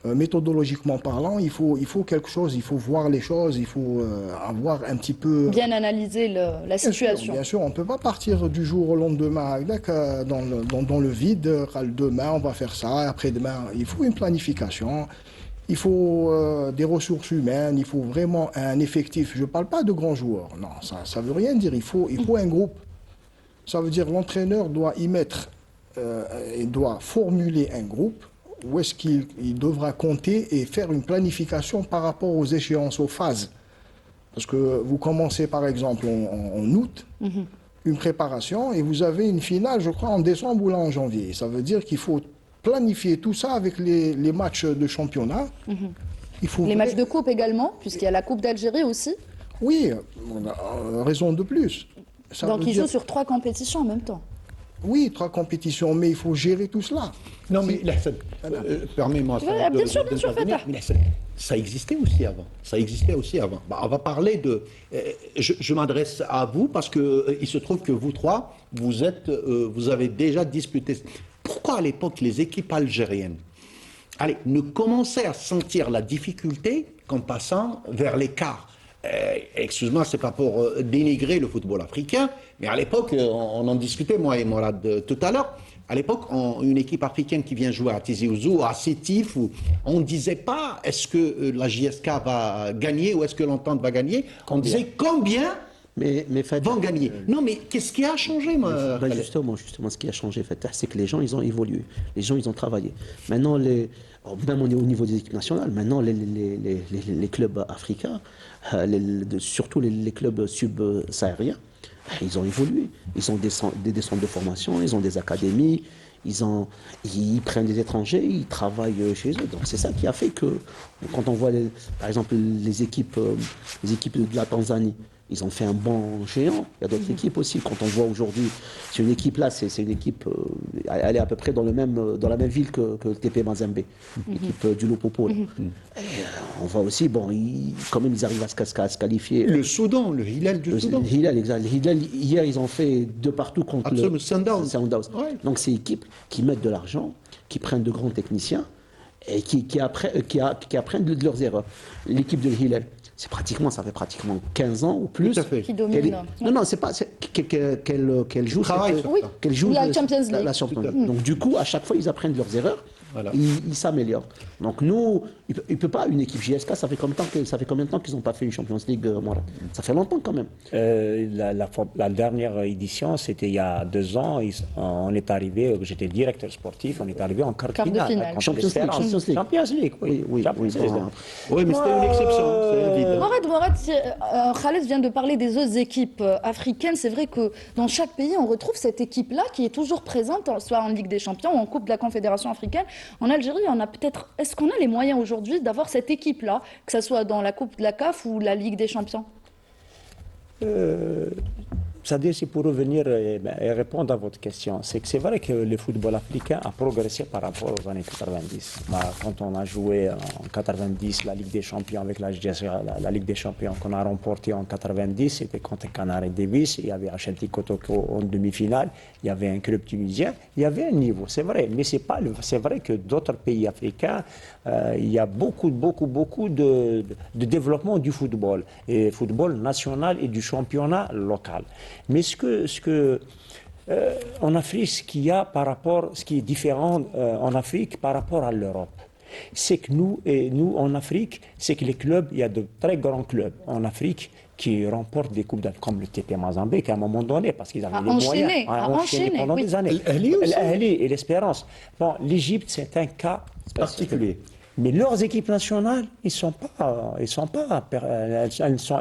Méthodologiquement parlant, il faut quelque chose, il faut voir les choses, il faut avoir un petit peu... Bien analyser la situation. Bien sûr, on ne peut pas partir du jour au lendemain dans le vide. Demain, on va faire ça, après-demain, il faut une planification. Il faut des ressources humaines, il faut vraiment un effectif. Je ne parle pas de grands joueurs, non, ça ne veut rien dire. Il faut un groupe. Ça veut dire l'entraîneur doit y mettre, il doit formuler un groupe où est-ce qu'il devra compter et faire une planification par rapport aux échéances, aux phases. Parce que vous commencez par exemple en août, une préparation, et vous avez une finale, je crois, en décembre ou là en janvier. Ça veut dire qu'il faut planifier tout ça avec les matchs de championnat. Il faut Les matchs de coupe également, puisqu'il y a la Coupe d'Algérie aussi. Oui, raison de plus. Ça Donc veut ils dire- jouent sur 3 compétitions en même temps. Oui, 3 compétitions, mais il faut gérer tout cela. Non, mais Lahsen, permets-moi Ouais, bien sûr, d'intervenir. Fatah. Mais Lahsen, ça existait aussi avant. Ça existait aussi avant. On va parler de... je m'adresse à vous parce qu'il se trouve que vous trois, vous avez déjà disputé. Pourquoi à l'époque les équipes algériennes ne commençaient à sentir la difficulté qu'en passant vers l'écart? Excuse-moi, c'est pas pour dénigrer le football africain, mais à l'époque, on en discutait, moi et Morad, tout à l'heure. À l'époque, une équipe africaine qui vient jouer à Tizi Ouzou, à Sétif, on ne disait pas est-ce que la JSK va gagner ou est-ce que l'Entente va gagner. On disait combien Mais Fatah, vont gagner. Non, mais qu'est-ce qui a changé, moi bah, justement, ce qui a changé, Fatah, c'est que les gens, ils ont évolué. Les gens, ils ont travaillé. Maintenant, même au niveau des équipes nationales, maintenant, les clubs africains, surtout les clubs subsahariens, ils ont évolué. Ils ont des centres de formation, ils ont des académies, ils prennent des étrangers, ils travaillent chez eux. Donc c'est ça qui a fait que, quand on voit par exemple les équipes de la Tanzanie, ils ont fait un banc géant. Il y a d'autres équipes aussi. Quand on voit aujourd'hui, c'est une équipe là, c'est une équipe, elle est à peu près dans la même ville que le TP Mazembe, l'équipe du Lupopo. On voit aussi, quand même, ils arrivent à se qualifier. Le Soudan, le Hilal du Soudan. Le Hilal, exact. Le Hilal, hier, ils ont fait de partout contre Absolument, le Sundowns. Ouais. Donc, c'est équipes qui mettent de l'argent, qui prennent de grands techniciens et qui apprennent de leurs erreurs. L'équipe de Hilal, ça fait pratiquement 15 ans ou plus. Tout à fait. Qui domine. Non, c'est pas qu'elle joue. Travaille sur Oui, qu'elle joue la Champions League. la Champions League. Donc, du coup, à chaque fois, ils apprennent de leurs erreurs Voilà. Il s'améliore. Donc nous, il peut pas, une équipe JSK, ça fait combien de temps qu'ils n'ont pas fait une Champions League, Mourad? Ça fait longtemps quand même. La dernière édition, c'était il y a 2 ans. On est arrivé, j'étais directeur sportif, on est arrivé en quart de Quart de finale. finale. contre Champions League, l'Espérance. Champions League. Champions League, oui. Oui, Champions oui, League. Oui, mais c'était une exception, c'est évident. Morad, Khaled vient de parler des autres équipes africaines. C'est vrai que dans chaque pays, on retrouve cette équipe-là qui est toujours présente, soit en Ligue des Champions ou en Coupe de la Confédération africaine. En Algérie, on a peut-être. Est-ce qu'on a les moyens aujourd'hui d'avoir cette équipe-là, que ce soit dans la Coupe de la CAF ou la Ligue des Champions? C'est-à-dire, c'est pour revenir et répondre à votre question, c'est que c'est vrai que le football africain a progressé par rapport aux années 90. Quand on a joué en 90 la Ligue des Champions avec la Ligue des Champions qu'on a remportée en 90, c'était contre Canary Davis, il y avait Ashanti Kotoko en demi-finale, il y avait un club tunisien, il y avait un niveau, c'est vrai, mais c'est vrai que d'autres pays africains, il y a beaucoup de développement du football, et football national et du championnat local. Mais en Afrique, ce qui est différent en Afrique par rapport à l'Europe, c'est que nous en Afrique, c'est que les clubs, il y a de très grands clubs en Afrique qui remportent des coupes comme le TP Mozambique à un moment donné, parce qu'ils avaient les moyens à enchaîner pendant oui. des années. L'Ahli aussi. L'Ahli et l'Espérance. Bon, l'Égypte, c'est un cas Particulier. Mais leurs équipes nationales,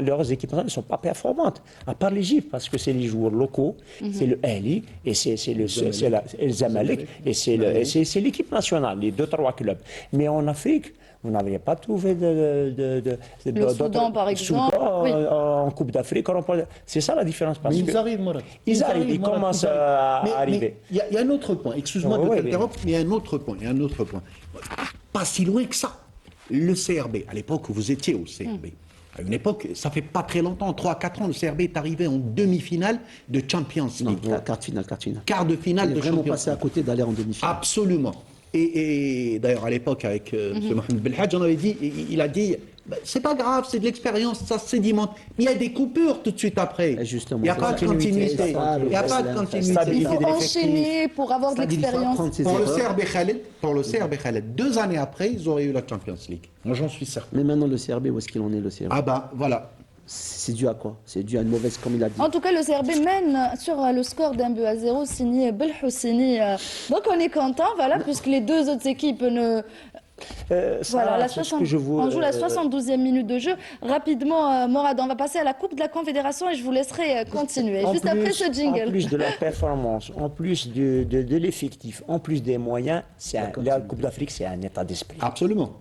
leurs équipes nationales ne sont pas performantes. À part l'Égypte, parce que c'est les joueurs locaux, c'est le Ahli et c'est le Zamalek et c'est l'équipe nationale, les 2-3 clubs. Mais en Afrique, vous n'avez pas trouvé le Soudan, par exemple, Soudan, oui. en Coupe d'Afrique. C'est ça la différence. Parce Mais que ils arrivent, Mourad. ils arrivent, ils Mourad, commencent ils arrivent. à Mais arriver. il y a un autre point, excuse-moi Oui, de oui, t'interrompre, mais il y a un autre point, Pas si loin que ça. Le CRB, à l'époque où vous étiez au CRB, à une époque, ça fait pas très longtemps, 3-4 ans, le CRB est arrivé en demi-finale de Champions Non, League. quart de finale. Quart de finale Il est de vraiment Champions passé à League. côté d'aller en demi-finale. Absolument. Et d'ailleurs, à l'époque, avec M. Mohamed Belhadj, on avait dit, il a dit, c'est pas grave, c'est de l'expérience, ça se sédimente. Mais il y a des coupures tout de suite après. Et justement, Il n'y a c'est pas de ça. continuité. C'est ça, Il n'y a le pas de problème. continuité. Stabilité Il faut de l'effectif. enchaîner pour avoir de C'est-à-dire, il faut l'expérience. apprendre ses Pour le erreurs. CRB Khaled, 2 années après, ils auraient eu la Champions League. Moi, j'en suis certain. Mais maintenant, le CRB, où est-ce qu'il en est, le CRB? Ah ben, voilà. C'est dû à quoi? C'est dû à une mauvaise, comme il a dit. En tout cas, le CRB mène sur le score d'1-0 signé Belhoussini. Donc on est content, voilà, puisque les deux autres équipes ne. Voilà, on joue la 72e minute de jeu. Rapidement, Morad, on va passer à la Coupe de la Confédération et je vous laisserai continuer. Juste après ce jingle. En plus de la performance, en plus de l'effectif, en plus des moyens, la Coupe d'Afrique, c'est un état d'esprit. Absolument.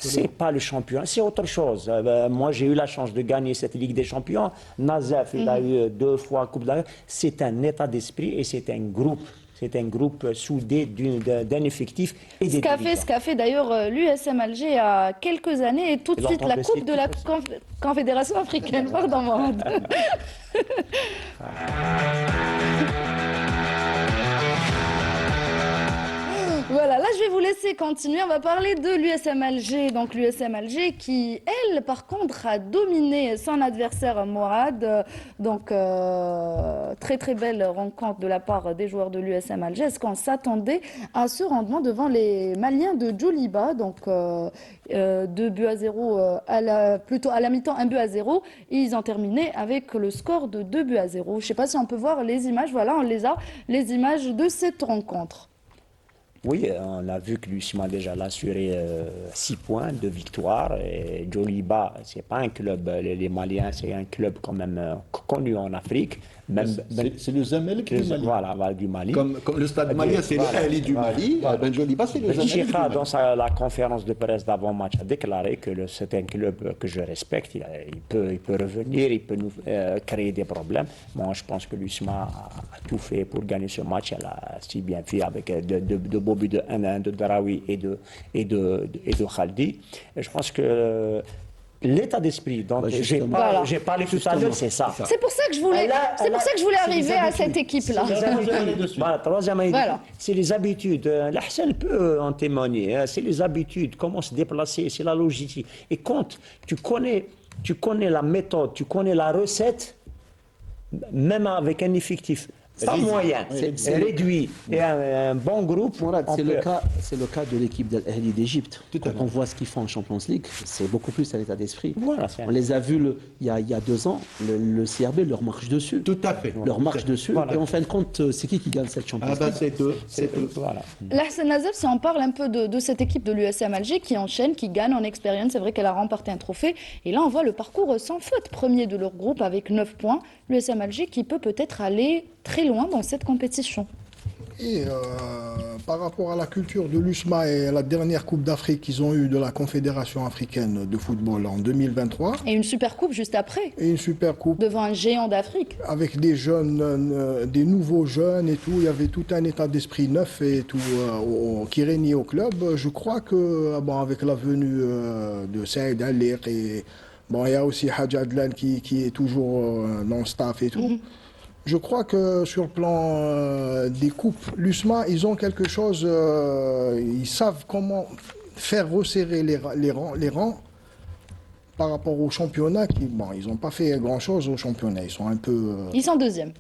C'est pas le champion, c'est autre chose. Moi, j'ai eu la chance de gagner cette Ligue des Champions. Nazaf, il a eu 2 fois Coupe d'Afrique. C'est un état d'esprit et c'est un groupe. C'est un groupe soudé d'un effectif et des dirigeants. Ce qu'a fait d'ailleurs l'USM Alger il y a quelques années et tout de suite la Coupe de la Confédération africaine. Pardon, Morad. Voilà, là je vais vous laisser continuer. On va parler de l'USM Alger. Donc l'USM Alger qui, elle, par contre, a dominé son adversaire Morad. Donc très très belle rencontre de la part des joueurs de l'USM Alger. Est-ce qu'on s'attendait à ce rendement devant les Maliens de Djoliba? Donc 2-0 plutôt à la mi-temps, 1-0. Et ils ont terminé avec le score de 2-0. Je ne sais pas si on peut voir les images. Voilà, on les a, les images de cette rencontre. Oui, on a vu que l'USMA déjà assuré 6 points de victoire. Et Djoliba, ce n'est pas un club, les Maliens, c'est un club quand même connu en Afrique. C'est le Zamalek du Mali. Voilà, du Mali. Comme le stade malien, c'est le Ahli du Mali. Ben Djoliba, c'est le Zamalek du Chikha, Mali. dans la conférence de presse d'avant-match, a déclaré que c'est un club que je respecte. Il peut revenir, il peut nous créer des problèmes. Moi, je pense que l'USMA a tout fait pour gagner ce match. Elle a si bien fait avec de beaux buts de 1-1 de Darawi et de Khaldi. Et je pense que l'état d'esprit dont j'ai parlé tout à l'heure, c'est ça. C'est pour ça que je voulais arriver à cette équipe-là. Voilà, troisième idée, Voilà. c'est les habitudes. L'Ahsan peut en témoigner. C'est les habitudes, comment se déplacer, c'est la logistique. Et quand tu connais la méthode, tu connais la recette, même avec un effectif Pas moyen, c'est réduit. Et un bon groupe. Mourad, on c'est peut- le cas de l'équipe d'Al Ahly d'Égypte. Tout à Quand fait. on voit ce qu'ils font en Champions League, c'est beaucoup plus à l'état d'esprit. Voilà, c'est- On les a vus il y a 2 ans, le CRB leur marche dessus. Tout à fait. Leur marche dessus. Voilà. Et en fin de compte, c'est qui gagne cette Champions Ah League ben c'est eux, c'est eux. Voilà. Lahsen Nazef, si on parle un peu de cette équipe de l'USM Alger qui enchaîne, qui gagne en expérience, c'est vrai qu'elle a remporté un trophée. Et là, on voit le parcours sans faute, premier de leur groupe avec 9 points. L'USM Alger qui peut peut-être aller très loin dans cette compétition. Et par rapport à la culture de l'USMA et la dernière Coupe d'Afrique qu'ils ont eue de la Confédération africaine de football en 2023, Et une super coupe juste après, et une super coupe devant un géant d'Afrique. avec des jeunes, des nouveaux jeunes et tout, il y avait tout un état d'esprit neuf et tout qui régnait au club. Je crois que bon, avec la venue de Saïd Alir et bon, il y a aussi Hadj Adlan qui est toujours dans le staff et tout. Je crois que sur le plan des coupes, l'USMA, ils ont quelque chose, ils savent comment faire resserrer les rangs par rapport au championnat. Bon, ils n'ont pas fait grand-chose au championnat, ils sont un peu... Ils sont deuxième.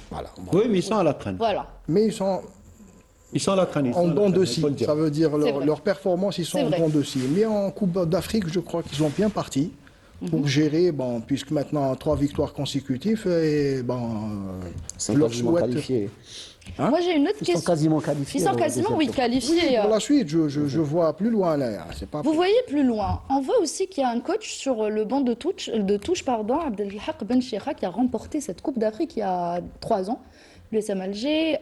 voilà. Bon. Oui, mais ils sont à la traîne. Voilà. Mais ils sont Ils sont à la traîne. ils sont en à la dents traîne, de il scie, faut le dire. ça veut dire C'est vrai. leur performance, ils sont C'est en vrai. dents de scie. Mais en Coupe d'Afrique, je crois qu'ils sont bien partis pour gérer, bon, puisque maintenant 3 victoires consécutives, et bon, Ils sont je leur quasiment souhaite... qualifiés. Moi, j'ai une autre Ils sont question. quasiment qualifiés. Ils sont au quasiment, deuxième oui, tour. qualifiés. Pour la suite, je vois plus loin là. C'est pas Vous voyez plus loin. On voit aussi qu'il y a un coach sur le banc de touche, Abdelhak Ben Cheikha, qui a remporté cette Coupe d'Afrique il y a 3 ans. L'USM Alger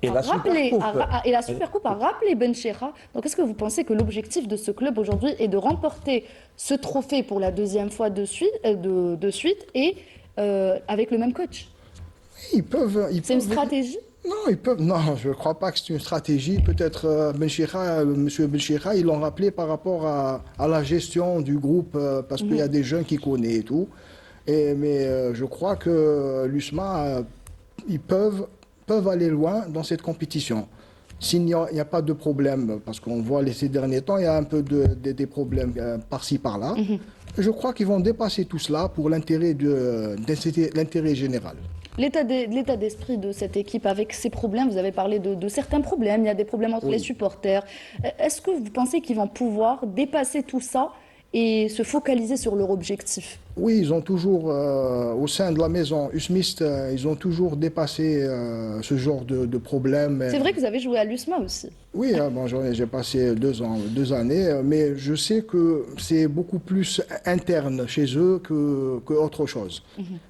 Et la Supercoupe. et la Supercoupe a rappelé Ben Cheikha. Donc, est-ce que vous pensez que l'objectif de ce club aujourd'hui est de remporter ce trophée pour la 2e fois de suite, et avec le même coach? Ils peuvent... C'est une stratégie? Non, ils peuvent. Non, je ne crois pas que c'est une stratégie. Peut-être Monsieur Benchira, ils l'ont rappelé par rapport à la gestion du groupe, parce qu'il y a des jeunes qui connaissent et tout. Mais je crois que l'USMA, ils peuvent aller loin dans cette compétition. S'il n'y a pas de problème, parce qu'on voit ces derniers temps, il y a un peu des problèmes par-ci, par-là. Je crois qu'ils vont dépasser tout cela pour l'intérêt général. L'état d'esprit de cette équipe avec ses problèmes, vous avez parlé de certains problèmes, il y a des problèmes entre les supporters. Est-ce que vous pensez qu'ils vont pouvoir dépasser tout ça et se focaliser sur leur objectif? Oui, ils ont toujours, au sein de la maison usmiste, ils ont toujours dépassé ce genre de problème. C'est vrai que vous avez joué à l'USMA aussi. Oui, bon, j'ai passé 2 années, mais je sais que c'est beaucoup plus interne chez eux que autre chose.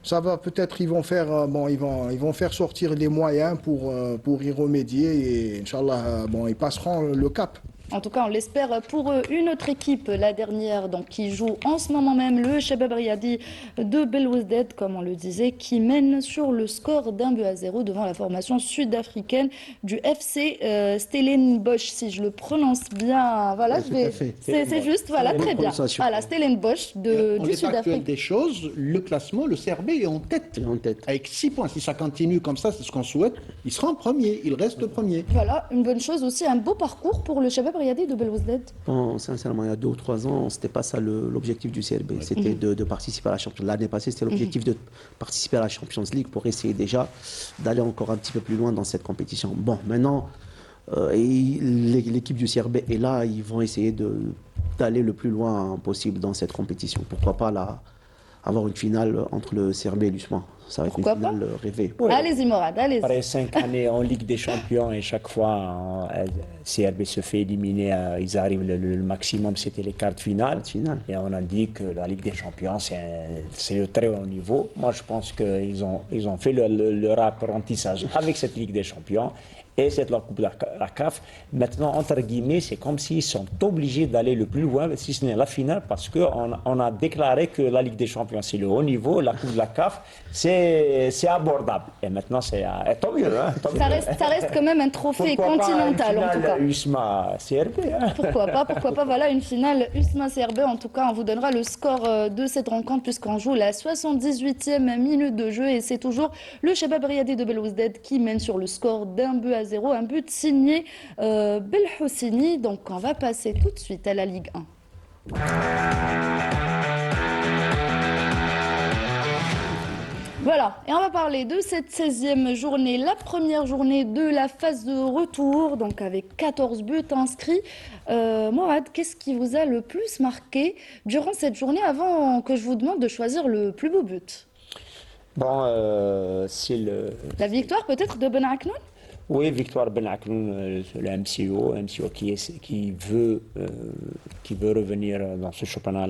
Ça va peut-être, ils vont faire sortir les moyens pour y remédier et Inch'Allah, bon, ils passeront le cap. En tout cas, on l'espère pour une autre équipe, la dernière, donc, qui joue en ce moment même, le Shabab Riyadi de Belouizdad, comme on le disait, qui mène sur le score d'1-0 devant la formation sud-africaine du FC Stellenbosch, si je le prononce bien. Voilà, Oui, tout à fait. c'est juste, voilà, Bonne très bien. prononciation. Voilà, Stellenbosch En du l'état actuel Sud-Afrique. des choses, le classement, le CRB est en tête. Il est en tête. Avec 6 points. Si ça continue comme ça, c'est ce qu'on souhaite, il sera en premier, il reste premier. Voilà, une bonne chose aussi, un beau parcours pour le Shabab Riyadi de Belouizdad. Bon, sincèrement, il y a 2 ou 3 ans, c'était pas ça l'objectif du CRB. C'était de participer à la Champions League. L'année passée, c'était l'objectif de participer à la Champions League pour essayer déjà d'aller encore un petit peu plus loin dans cette compétition. Bon, maintenant, l'équipe du CRB est là, ils vont essayer d'aller le plus loin possible dans cette compétition. Pourquoi pas avoir une finale entre le CRB et l'USMA. Ça va être Pourquoi une finale rêvée. Oui. Allez-y, Morad, allez-y. Après 5 années en Ligue des Champions et chaque fois CRB se fait éliminer, ils arrivent le maximum, c'était les quarts de finale. Finale. Et on a dit que la Ligue des Champions, c'est le très haut niveau. Moi, je pense qu'ils ont fait leur apprentissage avec cette Ligue des Champions. Et c'est la Coupe de la CAF. Maintenant, entre guillemets, c'est comme s'ils sont obligés d'aller le plus loin, si ce n'est la finale, parce qu'on a déclaré que la Ligue des Champions, c'est le haut niveau, la Coupe de la CAF, c'est abordable. Et maintenant, tant mieux. Hein, tant Ça mieux. reste quand même un trophée Pourquoi continental, pas en tout cas. USMA CRB. Hein. Pourquoi pas, voilà une finale USMA-CRB. En tout cas, on vous donnera le score de cette rencontre puisqu'on joue la 78e minute de jeu et c'est toujours le Shabab Riyadi de Belouizdad qui mène sur le score d'1-0, un but signé Belhoussini. Donc on va passer tout de suite à la Ligue 1. Voilà, et on va parler de cette 16e journée, la première journée de la phase de retour, donc avec 14 buts inscrits. Mourad, qu'est-ce qui vous a le plus marqué durant cette journée avant que je vous demande de choisir le plus beau but? Bon, c'est le. La victoire peut-être de Ben Aknoun? Oui, victoire Ben Aknoun, le MCO qui veut revenir dans ce championnat,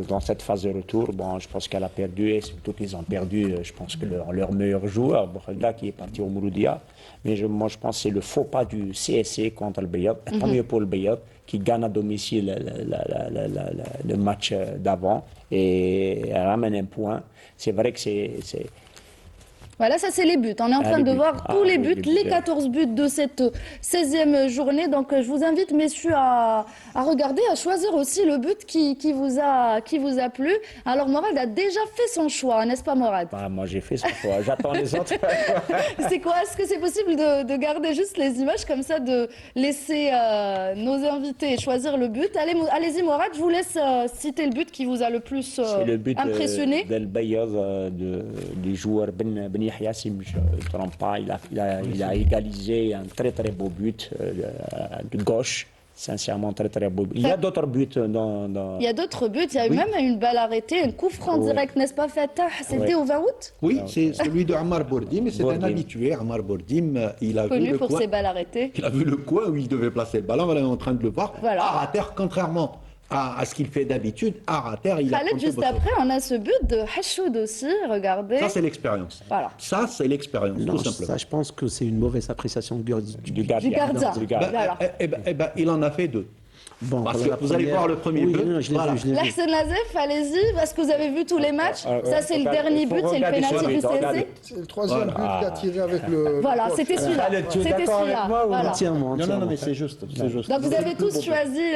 dans cette phase de retour. Bon, je pense qu'elle a perdu, et surtout qu'ils ont perdu, je pense que leur meilleur joueur, Bourkhada, qui est parti au Mouloudia. Mais moi, je pense que c'est le faux pas du CSC contre le Bayad. Tant mieux pour le Bayad, qui gagne à domicile le match d'avant et ramène un point. C'est vrai que c'est Voilà, ça c'est les buts. On est en train les de buts. voir tous les buts, les buts. 14 buts de cette 16e journée. Donc je vous invite, messieurs, à regarder, à choisir aussi le but qui vous a plu. Alors Morad a déjà fait son choix, n'est-ce pas Morad? moi, j'ai fait ça. J'attends les autres. C'est quoi? Est-ce que c'est possible de garder juste les images comme ça, de laisser nos invités choisir le but? Allez-y Morad, je vous laisse citer le but qui vous a le plus C'est le but impressionné. del Bayad du joueur Ben Yahya, si je ne me trompe pas. Il a égalisé un très très beau but de gauche. Sincèrement, très très beau. Il y a d'autres buts dans. Il y a d'autres buts, il y a eu même une balle arrêtée, un coup franc direct, n'est-ce pas Fatah? C'était au 20 août? Oui, c'est celui de Ammar Bourdim, mais c'est un Bourdim. habitué. Ammar Bourdim, il a vu Connu le pour coin. ses balles arrêtées. Il a vu le coin où il devait placer le ballon, on est en train de le voir. Voilà. À terre, contrairement à ce qu'il fait d'habitude, à terre, il a Khaled, compté juste beaucoup. après, on a ce but de Hachoud aussi, regardez. Ça, c'est l'expérience. Voilà. Ça, c'est l'expérience, Non, tout simplement. ça, je pense que c'est une mauvaise appréciation du Du gardien. Du gardien. Du gardien. Voilà. Il en a fait deux. Bon, Parce voilà, que vous allez voir le premier oui, but. non, je l'ai Voilà. vu, je l'ai vu. Lahsen Nazef, allez-y, parce que vous avez vu tous les matchs. Ça, c'est le dernier but, c'est le pénalty du CSC. C'est le troisième but qu'il a tiré avec le. Voilà, le c'était pote. celui-là. tu es C'était d'accord avec celui-là. moi ou Voilà. Entièrement, entièrement. mais c'est juste. Donc vous avez tous choisi.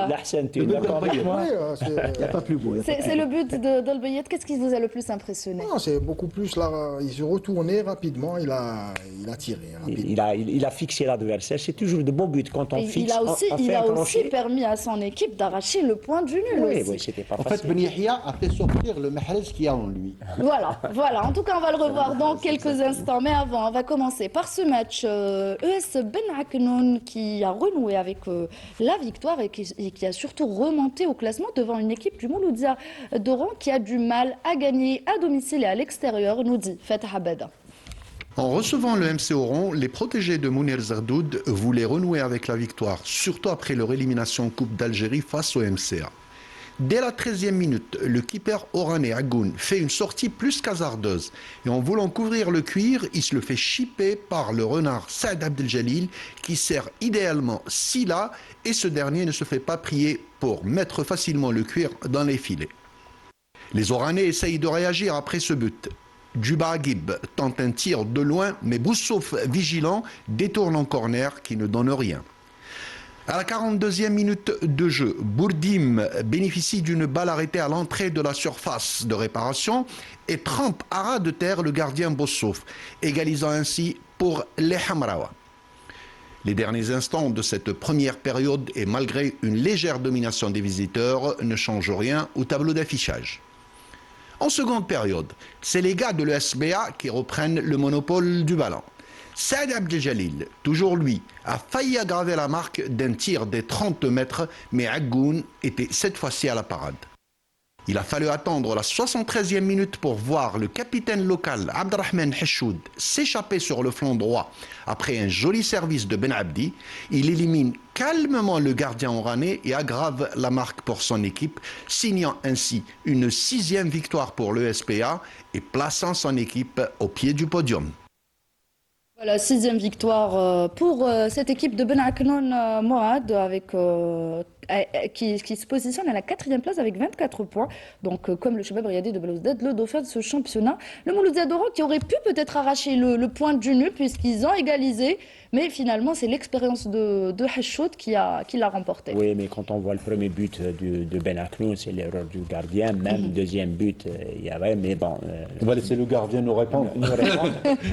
Lahsen, tu es d'accord avec moi? Oui, Il n'y a pas plus beau. C'est le but de Dolbeyet. Qu'est-ce qui vous a le plus impressionné? non, c'est beaucoup plus là. Il s'est retourné rapidement, il a tiré rapidement. Il a fixé l'adversaire. C'est toujours de beaux buts quand on Et fixe. il fait a un aussi crochet. permis à son équipe d'arracher le point du nul Oui, aussi. oui, c'était pas En fait, facile. Ben Yahya a fait sortir le Mahrez qu'il y a en lui. Voilà. En tout cas, on va le revoir dans quelques instants. Mais avant, on va commencer par ce match ES Ben Aknoun qui a renoué avec la victoire et qui a surtout remonté au classement devant une équipe du Mouloudia d'Oran qui a du mal à gagner à domicile et à l'extérieur, nous dit Fatah Abada. En recevant le MC Oran, les protégés de Mounir Zerdoud voulaient renouer avec la victoire, surtout après leur élimination en Coupe d'Algérie face au MCA. Dès la 13e minute, le keeper oranais Agoun fait une sortie plus qu'hasardeuse et en voulant couvrir le cuir, il se le fait chipper par le renard Saad Abdeljalil qui sert idéalement Silla et ce dernier ne se fait pas prier pour mettre facilement le cuir dans les filets. Les Oranais essayent de réagir après ce but. Djuba Agib tente un tir de loin, mais Boussouf, vigilant, détourne en corner qui ne donne rien. À la 42e minute de jeu, Bourdim bénéficie d'une balle arrêtée à l'entrée de la surface de réparation et trempe à ras de terre le gardien Boussouf, égalisant ainsi pour les Hamraoua. Les derniers instants de cette première période et malgré une légère domination des visiteurs ne changent rien au tableau d'affichage. En seconde période, c'est les gars de l'ESBA qui reprennent le monopole du ballon. Saad Abdeljalil, toujours lui, a failli aggraver la marque d'un tir des 30 mètres, mais Agoun était cette fois-ci à la parade. Il a fallu attendre la 73e minute pour voir le capitaine local Abderrahman Hachoud s'échapper sur le flanc droit. Après un joli service de Ben Abdi, il élimine calmement le gardien oranais et aggrave la marque pour son équipe, signant ainsi une 6e victoire pour l'ESPA et plaçant son équipe au pied du podium. Voilà, 6e victoire pour cette équipe de Ben Aknoun Mourad qui se positionne à la 4e place avec 24 points. Donc comme le Shabab Riadi de Belouizdad, le dauphin de ce championnat. Le Mouloudia d'Oran qui aurait pu peut-être arracher le point du nul puisqu'ils ont égalisé. Mais finalement, c'est l'expérience de Hachoud qui l'a remporté. Oui, mais quand on voit le premier but de Ben Aknoun, c'est l'erreur du gardien. Même le deuxième but, il y avait, mais bon. On va laisser le gardien nous répondre.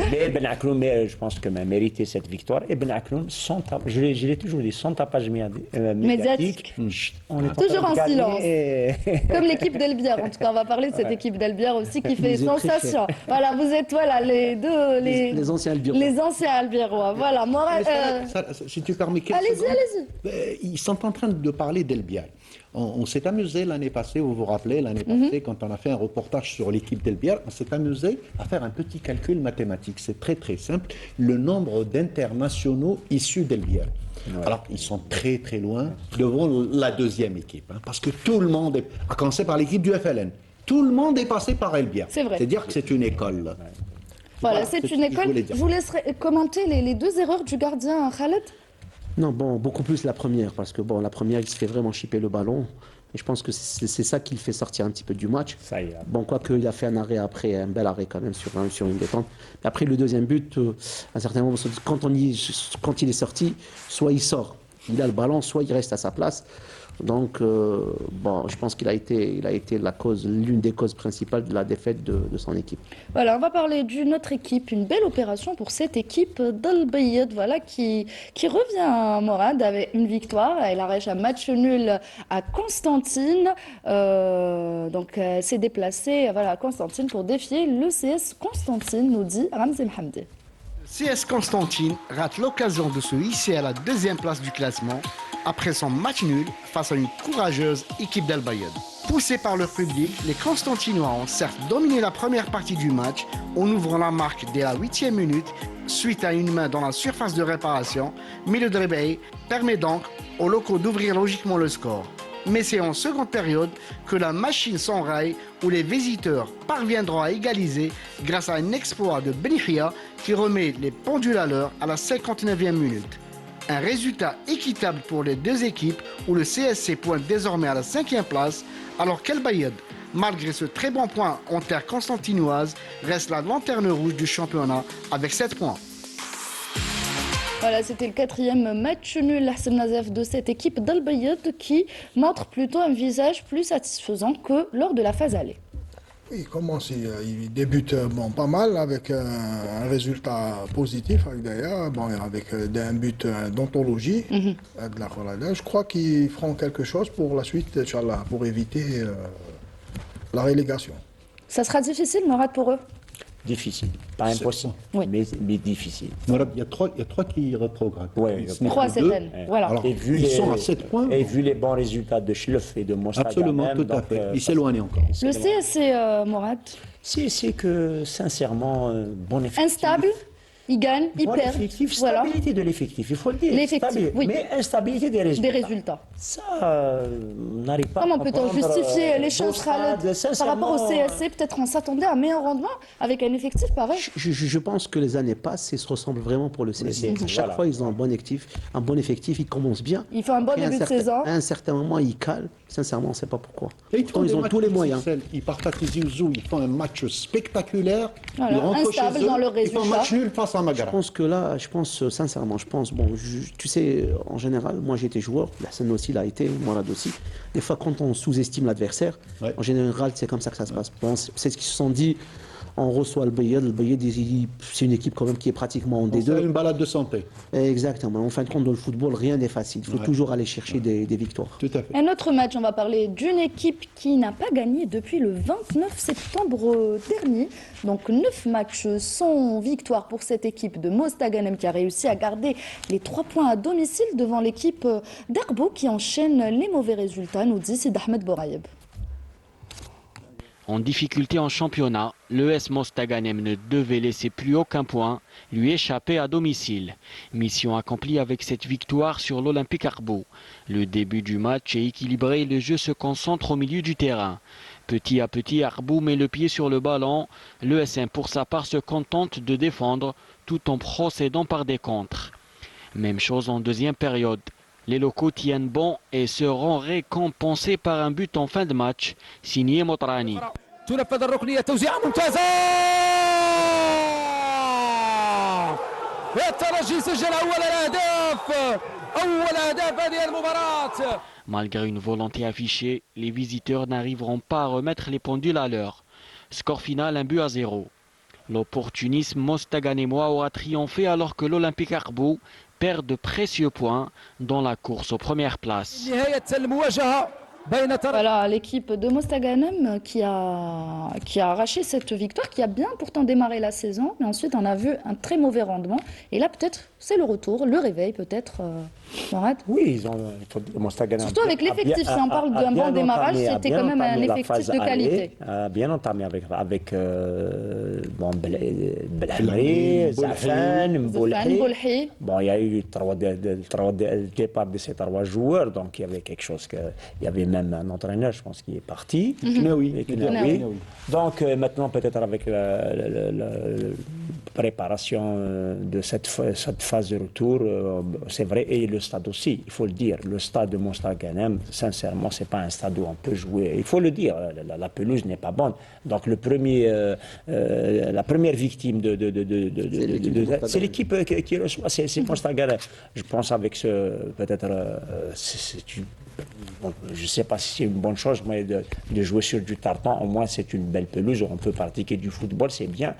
Mais Ben Aknoun, je pense que m'a mérité cette victoire. Et Ben Aknoun, je l'ai toujours dit, sans tapage médiatique, Malik. On est Toujours en gagner silence. et- Comme l'équipe d'Elbière. En tout cas, on va parler de cette équipe d'Elbière aussi qui fait Vous êtes très sensation. Voilà, vous êtes les deux, Les anciens Albirois. les anciens Albirois. Voilà, Morad. Si tu permets quelques Allez-y, secondes. allez-y. Ils sont en train de parler d'Elbial. On s'est amusé l'année passée, vous vous rappelez, l'année Mhm. passée, quand on a fait un reportage sur l'équipe d'Elbial, on s'est amusé à faire un petit calcul mathématique. C'est très très simple. Le nombre d'internationaux issus d'Elbial. Alors, ils sont très très loin devant la deuxième équipe. Parce que tout le monde, à commencer par l'équipe du FLN, tout le monde est passé par Elbial. C'est vrai. C'est-à-dire que c'est une école. Voilà, c'est ce une que je école. voulais dire. Je vous laisserai commenter les deux erreurs du gardien Khaled. Non, bon, beaucoup plus la première, parce que bon, la première, il se fait vraiment chipper le ballon. Et je pense que c'est ça qui le fait sortir un petit peu du match. Ça y est. Bon, quoique il a fait un arrêt après, un bel arrêt quand même sur une détente. Mais après le deuxième but, à un certain moment, quand il est sorti, soit il sort, il a le ballon, soit il reste à sa place. Donc, bon, je pense qu'il a été l'une des causes principales de la défaite de son équipe. Voilà, on va parler d'une autre équipe, une belle opération pour cette équipe d'Al Bayed, voilà, qui revient à Morad avec une victoire. Elle arrache un match nul à Constantine. S'est déplacée voilà, à Constantine pour défier le CS Constantine, nous dit Ramzi Mhamdi. CS Constantine rate l'occasion de se hisser à la deuxième place du classement après son match nul face à une courageuse équipe d'Al Bayed. Poussés par leur public, les Constantinois ont certes dominé la première partie du match en ouvrant la marque dès la 8e minute suite à une main dans la surface de réparation, mais le Drebey permet donc aux locaux d'ouvrir logiquement le score. Mais c'est en seconde période que la machine s'enraye où les visiteurs parviendront à égaliser grâce à un exploit de Benihia qui remet les pendules à l'heure à la 59e minute. Un résultat équitable pour les deux équipes où le CSC pointe désormais à la 5e place alors qu'Al Bayed, malgré ce très bon point en terre constantinoise, reste la lanterne rouge du championnat avec 7 points. Voilà, c'était le 4e match nul Hassan Nazef de cette équipe d'Al Bayed qui montre plutôt un visage plus satisfaisant que lors de la phase aller. Il commence, il débute pas mal avec un résultat positif d'ailleurs, avec un but d'anthologie de la Kholada. Je crois qu'ils feront quelque chose pour la suite, Inch'Allah, pour éviter la relégation. Ça sera difficile, Morad, pour eux? Difficile. Pas impossible, Oui. mais difficile. Il y a trois qui rétrogradent. Ouais, Ce n'est Trois que cette deux. année. Voilà. Alors, Et vu ils les- sont à 7 points. Et vu les bons résultats de Schleuf et de Mostar. Absolument, tout à fait. Ils s'éloignent encore. Le CSC, Morad, C'est que, sincèrement, bon effectif. instable, ils gagnent, ils Bon perdent. effectif, Voilà, stabilité de l'effectif, il faut le dire. L'effectif, Stabilité, oui. Mais instabilité des résultats. des résultats. Ça, on n'arrive pas Comment à peut-on comprendre, justifier l'échange Bostad, Khaled par rapport au sincèrement, CSC? Peut-être on s'attendait à un meilleur rendement avec un effectif pareil. Je pense que les années passent et se ressemblent vraiment pour le CSC. CSC, Chaque voilà. fois, ils ont un bon effectif, ils commencent bien. Il fait un bon Après, début de saison. À un certain moment, ils calent. Sincèrement, on ne sait pas pourquoi. Et ils, Pourtant, ils ont tous les moyens. Ils partent à Tizi Ouzou, ils font un match spectaculaire. Voilà, Ils rentrent instable chez eux, dans leur ils font un résultat. match nul face à Je Magara. pense que là, sincèrement, bon, tu sais, en général, moi j'ai été joueur, la scène aussi l'a été, Morad aussi. Des fois, quand on sous-estime l'adversaire, Ouais. en général, c'est comme ça que ça se passe. Bon, c'est ce qu'ils se sont dit. On reçoit le Bayed. Le Bayed, c'est une équipe quand même qui est pratiquement en C'est D2. une balade de santé. Exactement. En fin de compte, dans le football, rien n'est facile. Il faut toujours aller chercher des victoires. Tout à fait. Un autre match, on va parler d'une équipe qui n'a pas gagné depuis le 29 septembre dernier. Donc 9 matchs sans victoire pour cette équipe de Mostaganem qui a réussi à garder les 3 points à domicile devant l'équipe d'Arbo qui enchaîne les mauvais résultats, nous dit Sid Ahmed Boraïeb. En difficulté en championnat, l'ES Mostaganem ne devait laisser plus aucun point lui échapper à domicile. Mission accomplie avec cette victoire sur l'Olympique Arbo. Le début du match est équilibré et le jeu se concentre au milieu du terrain. Petit à petit, Arbo met le pied sur le ballon. L'ESM pour sa part se contente de défendre tout en procédant par des contres. Même chose en deuxième période. Les locaux tiennent bon et seront récompensés par un but en fin de match, signé Motrani. تنفذ الركنية توزيعة ممتازة الترجي سجل أول أهداف هذه المباراة. Malgré une volonté affichée, les visiteurs n'arriveront pas à remettre les pendules à l'heure. Score final 1-0. L'opportunisme mostaganémois aura triomphé alors que l'Olympique Arbo perd de précieux points dans la course aux premières places. نهاية المواجهة بين Voilà, l'équipe de Mostaganem qui a arraché cette victoire, qui a bien pourtant démarré la saison, mais ensuite on a vu un très mauvais rendement. Et là, peut-être, c'est le retour, le réveil, peut-être. Mourad. Oui, ils ont. Mostaganem Surtout avec l'effectif, si on parle d'un bon démarrage, c'était quand même un effectif de qualité. Bien entamé avec bon, Belhamri, Zafan, Mboulhi. Bon, il y a eu le départ de ces 3 joueurs, donc il y avait quelque chose il y avait même un entraîneur, je pense, qui est parti. Knaoui. Knaoui. Donc maintenant, peut-être avec la préparation de cette phase de retour, c'est vrai, et le stade aussi, il faut le dire. Le stade de Mostaganem, sincèrement, c'est pas un stade où on peut jouer. Il faut le dire, la pelouse n'est pas bonne. Donc la première victime c'est l'équipe qui reçoit, c'est Mostaganem. Je pense avec peut-être, bon, je ne sais pas si c'est une bonne chose, mais de jouer sur du tartan, au moins c'est une belle pelouse, on peut pratiquer du football, c'est bien.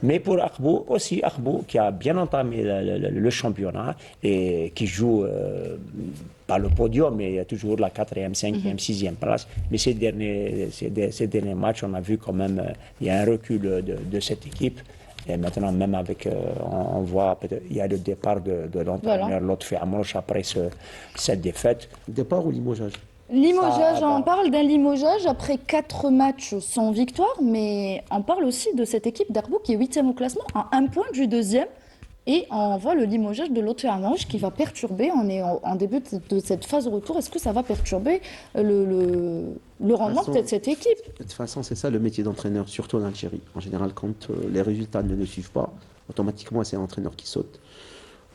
Mais pour Akbou aussi, Akbou qui a bien entamé le championnat et qui joue pas le podium, mais il y a toujours la 4e, 5e, 6e place. Mais ces derniers matchs, on a vu quand même, il y a un recul de cette équipe. Et maintenant, même avec, on voit, il y a le départ de l'entraîneur Lotfi Amrouche après cette défaite. Départ ou limogeage? Limogeage, on parle d'un limogeage après 4 matchs sans victoire, mais on parle aussi de cette équipe d'Arbou qui est 8e au classement, à 1 point du 2e. Et on voit le limogeage de Lotfi Amrouche qui va perturber, on est en début de cette phase de retour, est-ce que ça va perturber le rendement de cette équipe? De toute façon, c'est ça le métier d'entraîneur, surtout en Algérie. En général, quand les résultats ne le suivent pas, automatiquement, c'est l'entraîneur qui saute.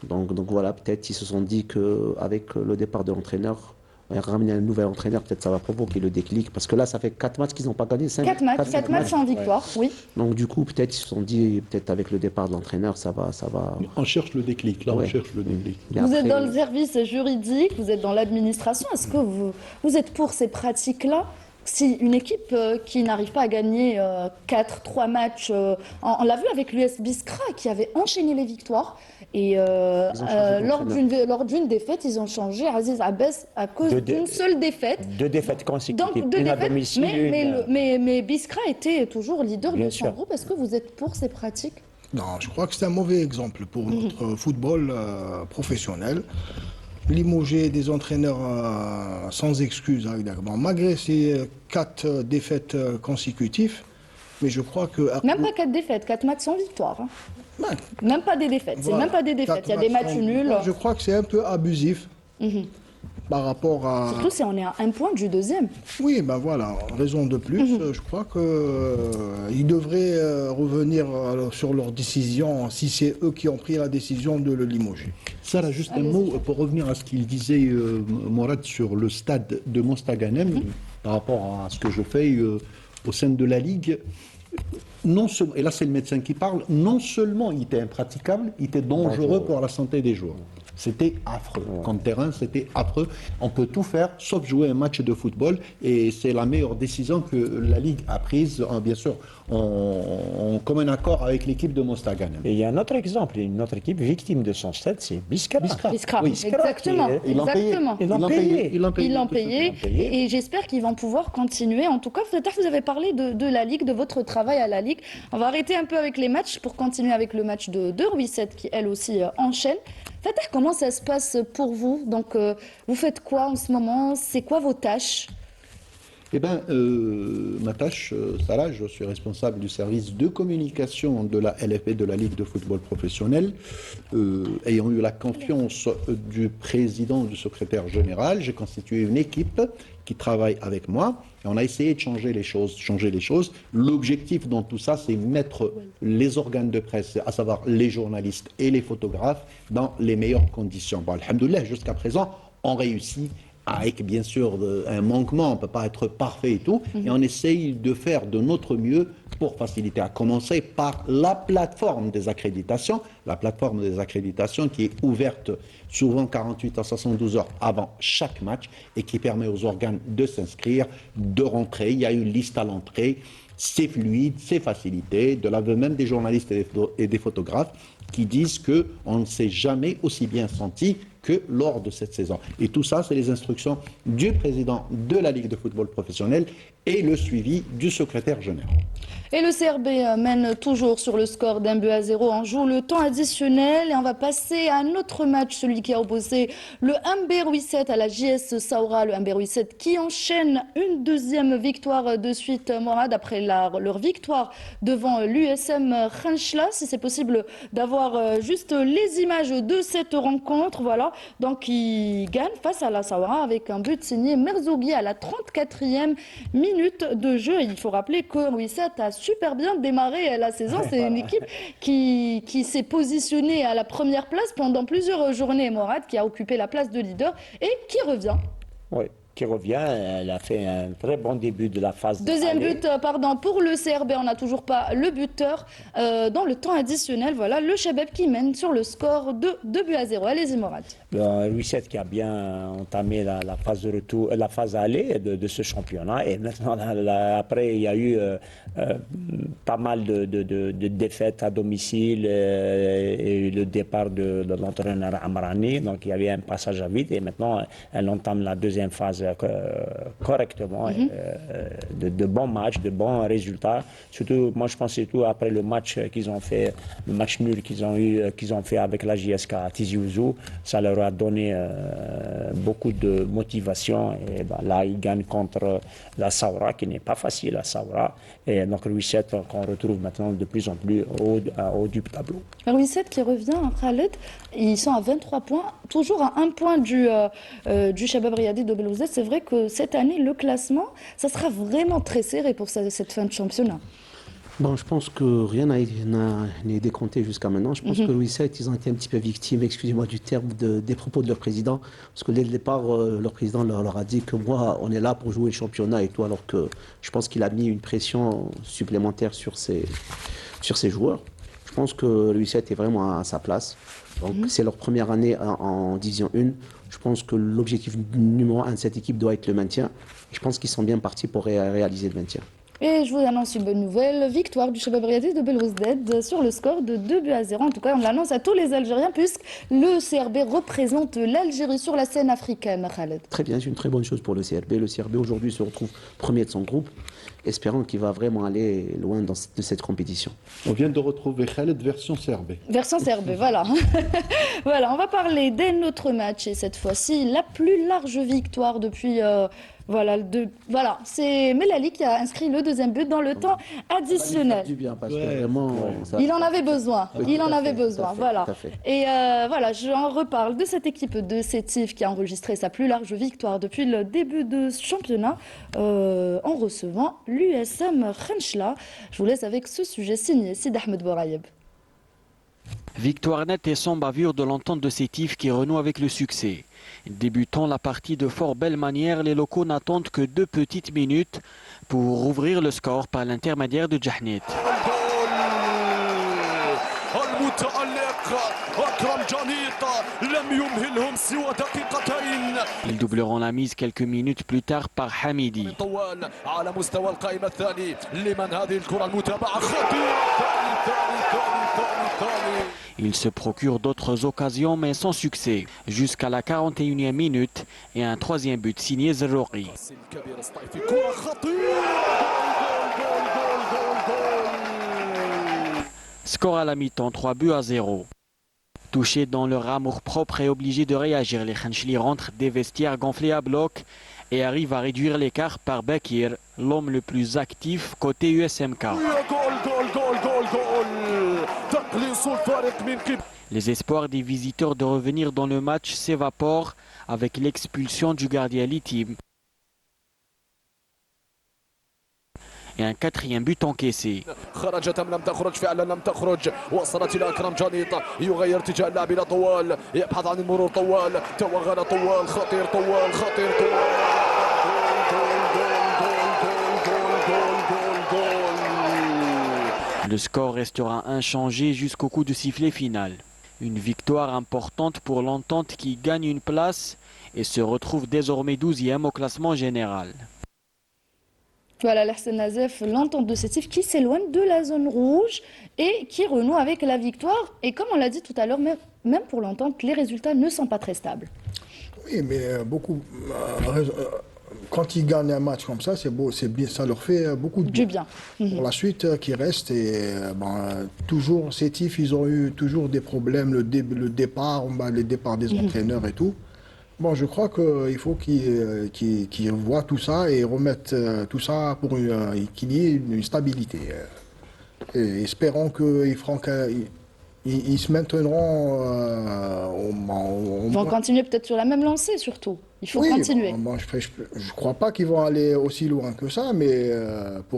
Donc voilà, peut-être ils se sont dit qu'avec le départ de l'entraîneur, ramener un nouvel entraîneur, peut-être ça va provoquer le déclic. Parce que là, ça fait 4 matchs qu'ils n'ont pas gagné. 4 matchs sans victoire, oui. Donc du coup, peut-être ils se sont dit, peut-être avec le départ de l'entraîneur, ça va. On cherche le déclic, là, on cherche le déclic. Vous êtes dans le service juridique, vous êtes dans l'administration. Est-ce que vous êtes pour ces pratiques-là? Si une équipe qui n'arrive pas à gagner 3 matchs, on l'a vu avec l'US Biskra qui avait enchaîné les victoires et lors d'une défaite, ils ont changé Aziz Abbas à cause d'une seule défaite. 2 défaites consécutives, Donc, 2 une à défaites, domicile. mais Biskra était toujours leader Bien de son sûr. groupe. Est-ce que vous êtes pour ces pratiques? Non, je crois que c'est un mauvais exemple pour notre football professionnel. Limoger des entraîneurs sans excuses, malgré ces 4 défaites consécutives. Mais je crois que... Même pas 4 défaites, 4 matchs sans victoire. Ouais. Même pas des défaites, c'est même pas des défaites. Il y a des matchs nuls. Je crois que c'est un peu abusif par rapport à... Surtout si on est à 1 point du 2e. Oui, ben voilà, raison de plus. Je crois qu'ils devraient revenir sur leur décision, si c'est eux qui ont pris la décision de le limoger. Sarah, juste un mot pour revenir à ce qu'il disait Mourad sur le stade de Mostaganem, par rapport à ce que je fais au sein de la Ligue. Non seulement, et là c'est le médecin qui parle, non seulement il était impraticable, il était dangereux pour la santé des joueurs. C'était affreux. Comme terrain, c'était affreux. On peut tout faire sauf jouer un match de football et c'est la meilleure décision que la Ligue a prise, bien sûr, en commun accord avec l'équipe de Mostaganem. Et il y a un autre exemple, une autre équipe victime de son stade, c'est Biskra. Biskra, Oui, exactement. Ils l'ont payé. Ils l'ont payé. Et j'espère qu'ils vont pouvoir continuer. En tout cas, peut-être vous avez parlé de la Ligue, de votre travail à la Ligue. On va arrêter un peu avec les matchs pour continuer avec le match de Ruisset qui, elle aussi, enchaîne. Fatah, comment ça se passe pour vous? Donc, vous faites quoi en ce moment? C'est quoi vos tâches? Eh bien, ma tâche, Sarah, je suis responsable du service de communication de la LFP, de la Ligue de football professionnel. Ayant eu la confiance du président, du secrétaire général, j'ai constitué une équipe qui travaille avec moi. Et on a essayé de changer les choses. L'objectif dans tout ça, c'est mettre les organes de presse, à savoir les journalistes et les photographes, dans les meilleures conditions. Bon, alhamdoulilah, jusqu'à présent, on réussit. Avec bien sûr un manquement, on ne peut pas être parfait et tout, et on essaye de faire de notre mieux pour faciliter, à commencer par la plateforme des accréditations qui est ouverte souvent 48 à 72 heures avant chaque match et qui permet aux organes de s'inscrire, de rentrer. Il y a une liste à l'entrée. c'est fluide, c'est facilité, de l'aveu même des journalistes et des photographes qui disent qu'on ne s'est jamais aussi bien senti que lors de cette saison. Et tout ça, c'est les instructions du président de la Ligue de football professionnel et le suivi du secrétaire général. Et le CRB mène toujours sur le score d'1-0. On joue le temps additionnel et on va passer à un autre match, celui qui a opposé le MB Rouisset à la JS Saoura. Le MB Rouisset qui enchaîne une deuxième victoire de suite, Morad, après leur victoire devant l'USM Khenchela. Si c'est possible d'avoir juste les images de cette rencontre, voilà. Donc il gagne face à la Saoura avec un but signé Merzougui à la 34e minute de jeu. Et il faut rappeler que Rouisset a super bien démarré la saison. C'est une équipe qui s'est positionnée à la première place pendant plusieurs journées, Morad, qui a occupé la place de leader et qui revient. Oui, qui revient. Elle a fait un très bon début de la phase. Deuxième aller. but, pour le CRB. On n'a toujours pas le buteur dans le temps additionnel. Voilà, le Chabeb qui mène sur le score de 2-0. Allez-y, Morad. Louis qui a bien entamé la phase de retour, la phase aller de ce championnat. Et maintenant, après, il y a eu pas mal de défaites à domicile et le départ de l'entraîneur Amrani. Donc, il y avait un passage à vide. Et maintenant, elle entame la deuxième phase correctement. De bons matchs, de bons résultats. Surtout, moi, je pense surtout après le match qu'ils ont fait, le match nul qu'ils ont fait avec la JSK à Tizi Ouzou. Ça leur a donné beaucoup de motivation. Et là, ils gagnent contre la Saoura, qui n'est pas facile, la Saoura. Et donc, Rouisset, qu'on retrouve maintenant de plus en plus haut du tableau. Rouisset qui revient, Khaled, ils sont à 23 points, toujours à 1 point du Chabab Riadi de Belouzet. C'est vrai que cette année, le classement, ça sera vraiment très serré pour cette fin de championnat. Bon, je pense que rien n'est décompté jusqu'à maintenant. Je pense que Louis VII, ils ont été un petit peu victimes, excusez-moi du terme, des propos de leur président. Parce que dès le départ, leur président leur a dit que moi, on est là pour jouer le championnat et tout, alors que je pense qu'il a mis une pression supplémentaire sur ses joueurs. Je pense que Louis VII est vraiment à sa place. Donc, c'est leur première année en Division 1. Je pense que l'objectif numéro 1 de cette équipe doit être le maintien. Et je pense qu'ils sont bien partis pour réaliser le maintien. Et je vous annonce une bonne nouvelle, victoire du Chabab Riadi de Belouizdad sur le score de 2-0. En tout cas, on l'annonce à tous les Algériens puisque le CRB représente l'Algérie sur la scène africaine, Khaled. Très bien, c'est une très bonne chose pour le CRB. Le CRB aujourd'hui se retrouve premier de son groupe, espérant qu'il va vraiment aller loin de cette compétition. On vient de retrouver Khaled version CRB. Version CRB, voilà. Voilà, on va parler d'un autre match et cette fois-ci, la plus large victoire depuis... c'est Melali qui a inscrit le deuxième but dans le temps additionnel. Du bien parce que vraiment, Il en avait besoin. Il en avait besoin. Voilà. Tout à fait. Et j'en reparle de cette équipe de Sétif qui a enregistré sa plus large victoire depuis le début de ce championnat en recevant l'USM Khenchela. Je vous laisse avec ce sujet signé Sid Ahmed Bourayeb. Victoire nette et sans bavure de l'entente de Sétif qui renoue avec le succès. Débutant la partie de fort belle manière, les locaux n'attendent que 2 petites minutes pour ouvrir le score par l'intermédiaire de Djahnit. Ils doubleront la mise quelques minutes plus tard par Hamidi. Il se procure d'autres occasions mais sans succès, jusqu'à la 41e minute et un troisième but signé Zerrouri. Score à la mi-temps, 3-0. Touchés dans leur amour propre et obligés de réagir, les Khencheli rentrent des vestiaires gonflés à bloc et arrivent à réduire l'écart par Bakir, l'homme le plus actif côté USMK. Les espoirs des visiteurs de revenir dans le match s'évaporent avec l'expulsion du gardien Litim et un 4e but encaissé. Le score restera inchangé jusqu'au coup de sifflet final. Une victoire importante pour l'Entente qui gagne une place et se retrouve désormais 12e au classement général. Voilà, l'Hassan Nazef, l'entente de Sétif qui s'éloigne de la zone rouge et qui renoue avec la victoire. Et comme on l'a dit tout à l'heure, même pour l'entente, les résultats ne sont pas très stables. Oui, mais quand ils gagnent un match comme ça, c'est beau, c'est bien, ça leur fait beaucoup de Du bien. Pour la suite qui reste, et toujours, Sétif, ils ont eu toujours des problèmes, le départ, les départs des entraîneurs et tout. Bon, je crois qu'il faut qu'ils revoient tout ça et remettent tout ça pour qu'il y ait une stabilité. Et espérons qu'ils ils se maintenront Ils vont continuer peut-être sur la même lancée surtout. Il faut continuer. Bon, je crois pas qu'ils vont aller aussi loin que ça, mais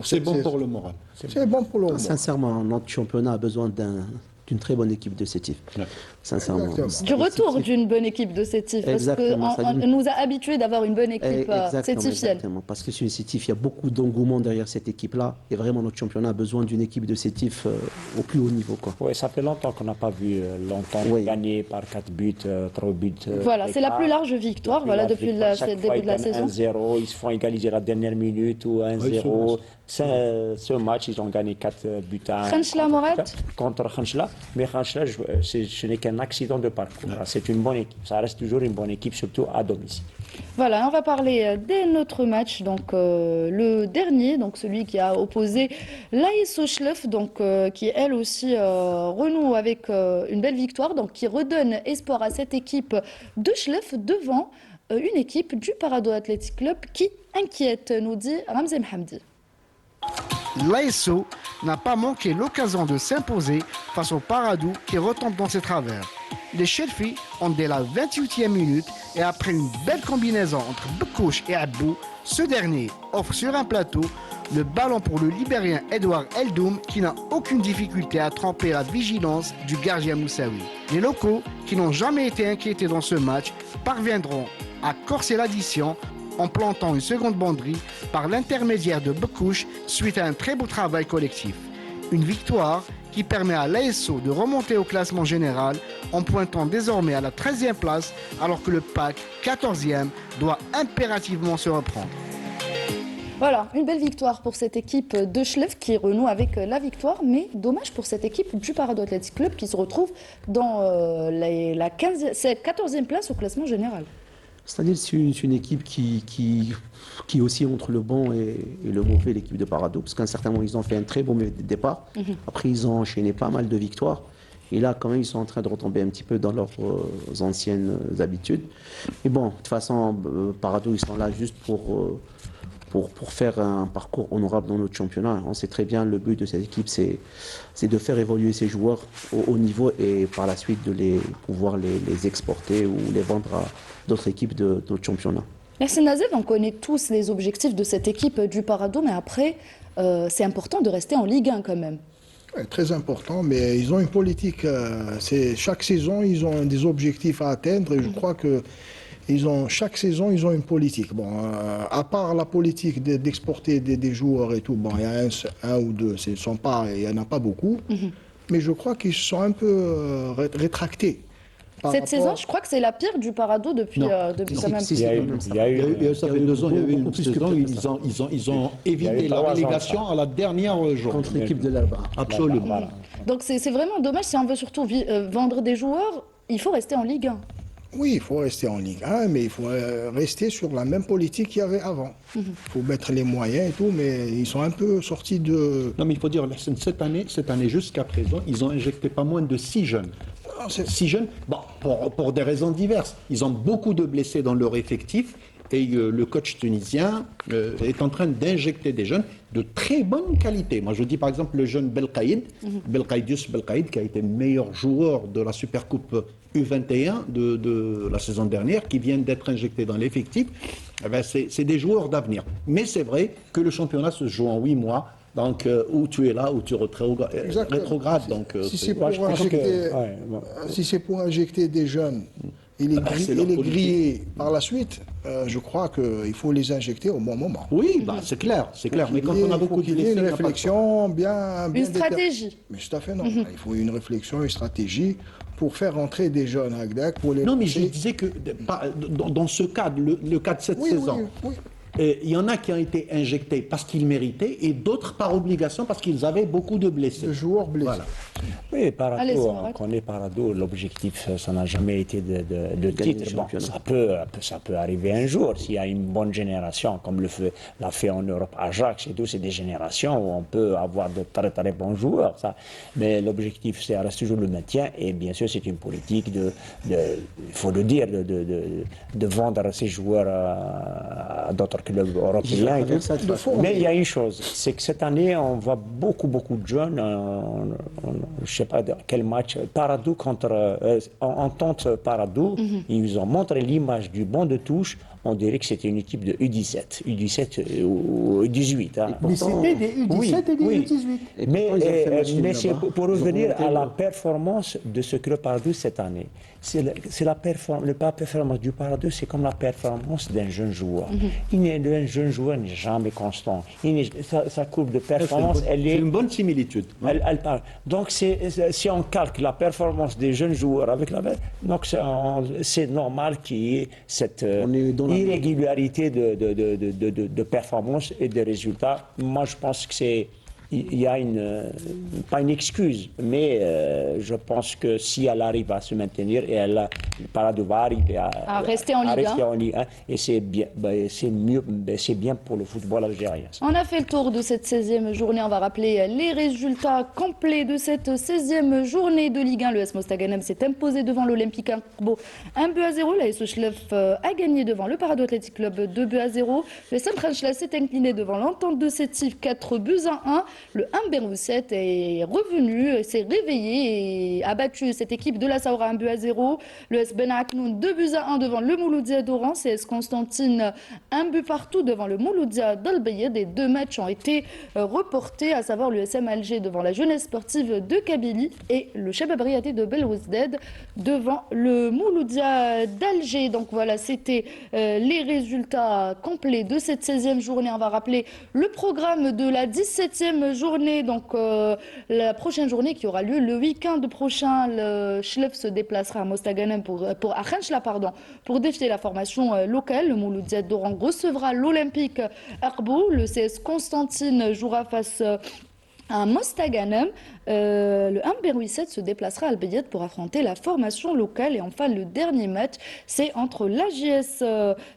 C'est bon pour le moral. C'est bon pour le moment. Sincèrement, notre championnat a besoin d'une très bonne équipe de Sétif. Ouais. Sincèrement. Exactement. Du retour d'une bonne équipe de Sétif. Parce Exactement, ça qu'on dit- nous a habitués d'avoir une bonne équipe sétifienne. Exactement. Parce que sur Sétif, il y a beaucoup d'engouement derrière cette équipe-là. Et vraiment, notre championnat a besoin d'une équipe de Sétif au plus haut niveau, quoi. Oui, ça fait longtemps qu'on n'a pas vu l'entente Oui. gagner par 4 buts, 3 buts. Voilà, c'est la plus large victoire depuis le début de la saison. 1-0, ils se font égaliser la dernière minute ou 1-0. Ce match, ils ont gagné 4 buts à 1 Khanchla Morad contre Khanchla. Mais Khanchla, ce n'est qu'un accident de parcours. C'est une bonne équipe. Ça reste toujours une bonne équipe, surtout à domicile. Voilà, on va parler dès notre match, donc le dernier, donc celui qui a opposé l'AS Schlef, donc qui elle aussi renoue avec une belle victoire, donc qui redonne espoir à cette équipe de Schlef devant une équipe du Parado Athletic Club qui inquiète, nous dit Ramzi Mhamdi. L'ASO n'a pas manqué l'occasion de s'imposer face au Paradou qui retombe dans ses travers. Les Chelfis ont dès la 28e minute et après une belle combinaison entre Bekouch et Abou, ce dernier offre sur un plateau le ballon pour le Libérien Edouard Eldoum qui n'a aucune difficulté à tromper la vigilance du gardien Moussaoui. Les locaux, qui n'ont jamais été inquiétés dans ce match, parviendront à corser l'addition en plantant une seconde banderie par l'intermédiaire de Bekouch suite à un très beau travail collectif. Une victoire qui permet à l'ASO de remonter au classement général en pointant désormais à la 13e place alors que le PAC 14e doit impérativement se reprendre. Voilà, une belle victoire pour cette équipe de Schlef qui renoue avec la victoire, mais dommage pour cette équipe du Parado Athletic Club qui se retrouve dans la 14e place au classement général. C'est-à-dire c'est une équipe qui oscille entre le bon et le mauvais, l'équipe de Parado. Parce qu'à un certain moment, ils ont fait un très bon départ. Après, ils ont enchaîné pas mal de victoires. Et là, quand même, ils sont en train de retomber un petit peu dans leurs anciennes habitudes. Mais bon, de toute façon, Parado, ils sont là juste pour faire un parcours honorable dans notre championnat. On sait très bien le but de cette équipe, c'est de faire évoluer ces joueurs au haut niveau et par la suite de pouvoir les exporter ou les vendre à d'autres équipes de notre championnat. Merci Nazef, on connaît tous les objectifs de cette équipe du Parado, mais après, c'est important de rester en Ligue 1 quand même. Ouais, très important, mais ils ont une politique. Chaque saison, ils ont des objectifs à atteindre et je crois que chaque saison, ils ont une politique. Bon, à part la politique d'exporter des joueurs et tout, bon, il y a un ou deux, il n'y en a pas beaucoup, mais je crois qu'ils se sont un peu rétractés. Cette saison, je crois que c'est la pire du Parado depuis quand même. Ça fait 2 ans, il y avait une saison, ils ont évité la relégation à la dernière journée. Contre l'équipe de l'Alba. Absolument. Voilà. Donc c'est vraiment dommage, si on veut surtout vendre des joueurs, il faut rester en Ligue 1. Oui, il faut rester en Ligue 1, mais il faut rester sur la même politique qu'il y avait avant. Il faut mettre les moyens et tout, mais ils sont un peu sortis de... Non, mais il faut dire, cette année jusqu'à présent, ils ont injecté pas moins de 6 jeunes. 6 jeunes, bon, pour des raisons diverses. Ils ont beaucoup de blessés dans leur effectif et le coach tunisien est en train d'injecter des jeunes de très bonne qualité. Moi, je dis par exemple le jeune Belkaïd, Belkaïdius Belkaïd, qui a été meilleur joueur de la Supercoupe U21 de la saison dernière, qui vient d'être injecté dans l'effectif. Eh ben, c'est des joueurs d'avenir. Mais c'est vrai que le championnat se joue en 8 mois. Donc, où tu es là, où tu rétrogrades. Donc, si c'est pour injecter des jeunes et les griller par la suite, je crois qu'il faut les injecter au bon moment. Oui, c'est clair. Mais quand on a beaucoup de blessés, une réflexion bien Une stratégie. Mais tout à fait non. Il faut une réflexion, une stratégie pour faire rentrer des jeunes à Agdac, pour les... Non, mais je disais que dans ce cadre, le cas de cette saison, Il y en a qui ont été injectés parce qu'ils méritaient et d'autres par obligation parce qu'ils avaient beaucoup de blessés. Le joueur blessé. Voilà. Oui, Parado, Allez-y, on Mourad. connaît Parado, l'objectif, ça n'a jamais été de Gagner titre. le Bon, championnat. ça peut arriver un jour, s'il y a une bonne génération, comme l'a fait en Europe Ajax et tout, c'est des générations où on peut avoir de très très bons joueurs. Ça. Mais l'objectif, c'est reste toujours le maintien, et bien sûr, c'est une politique il faut le dire, de vendre ces joueurs à d'autres clubs européens. et tout. Ça, de toute façon. Mais il y a une chose, c'est que cette année, on voit beaucoup de jeunes, je ne sais pas dans quel match, Parado on tente Parado, ils ont montré l'image du banc de touche, on dirait que c'était une équipe de U17 ou U18. Hein. Mais c'était des U17 et des oui. U18. Et Mais, pourtant, ils ont fait match nul c'est là-bas. pour Ils ont revenir monté à la le- performance de ce club Parado cette année. La performance du Parado, c'est comme la performance d'un jeune joueur. Un jeune joueur n'est jamais constant. Sa courbe de performance, elle C'est est... une bonne similitude. Elle parle. Donc, si on calque la performance des jeunes joueurs avec donc c'est normal qu'il y ait cette On est dans la- irrégularité de performance et de résultats. Moi, je pense que il y a pas une excuse, mais je pense que si elle arrive à se maintenir, et Parado va arriver À rester en Ligue 1. et c'est bien, c'est bien pour le football algérien. ça. On a fait le tour de cette 16e journée. On va rappeler les résultats complets de cette 16e journée de Ligue 1. Le S Mostaganem s'est imposé devant l'Olympique Arbo 1-0. La SO Chlef a gagné devant le Parado Athletic Club 2-0. Le SM Khanchla s'est incliné devant l'Entente de Sétif 4-1. Le Amberousset est revenu, s'est réveillé et a battu cette équipe de la Saoura 1-0. Le S Ben Aknoun 2-1 devant le Mouloudia d'Oran. CS Constantine 1 partout devant le Mouloudia d'Al-Bayed. Et 2 matchs ont été reportés, à savoir le SM Alger devant la jeunesse sportive de Kabylie et le Shabab Riyadi de Belouizdad devant le Mouloudia d'Alger. Donc voilà, c'était les résultats complets de cette 16e journée. On va rappeler le programme de la 17e journée, donc la prochaine journée qui aura lieu le week-end prochain. Le Chlef se déplacera à Mostaganem à Khanchla, pour défier la formation locale. Le Mouloudia d'Oran recevra l'Olympique Arbo. Le CS Constantine jouera face à Mostaganem. Le Amberouisset se déplacera à Al-Bayed pour affronter la formation locale. Et enfin, le dernier match, c'est entre l'AGS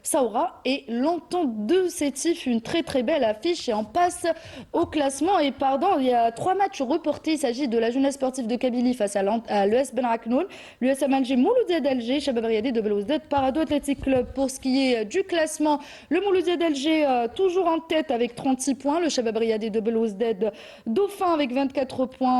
Saoura et l'Entente de Sétif. Une très très belle affiche et on passe au classement. Et pardon, il y a 3 matchs reportés. Il s'agit de la jeunesse sportive de Kabylie face à l'ES Ben Raknoun, l'USM Alger Mouloudia d'Alger, Shabab Riyadi de Belouizdad, Parado Athletic Club. Pour ce qui est du classement, le Mouloudia d'Alger toujours en tête avec 36 points, le Shabab Riyadi de Belouizdad dauphin avec 24 points.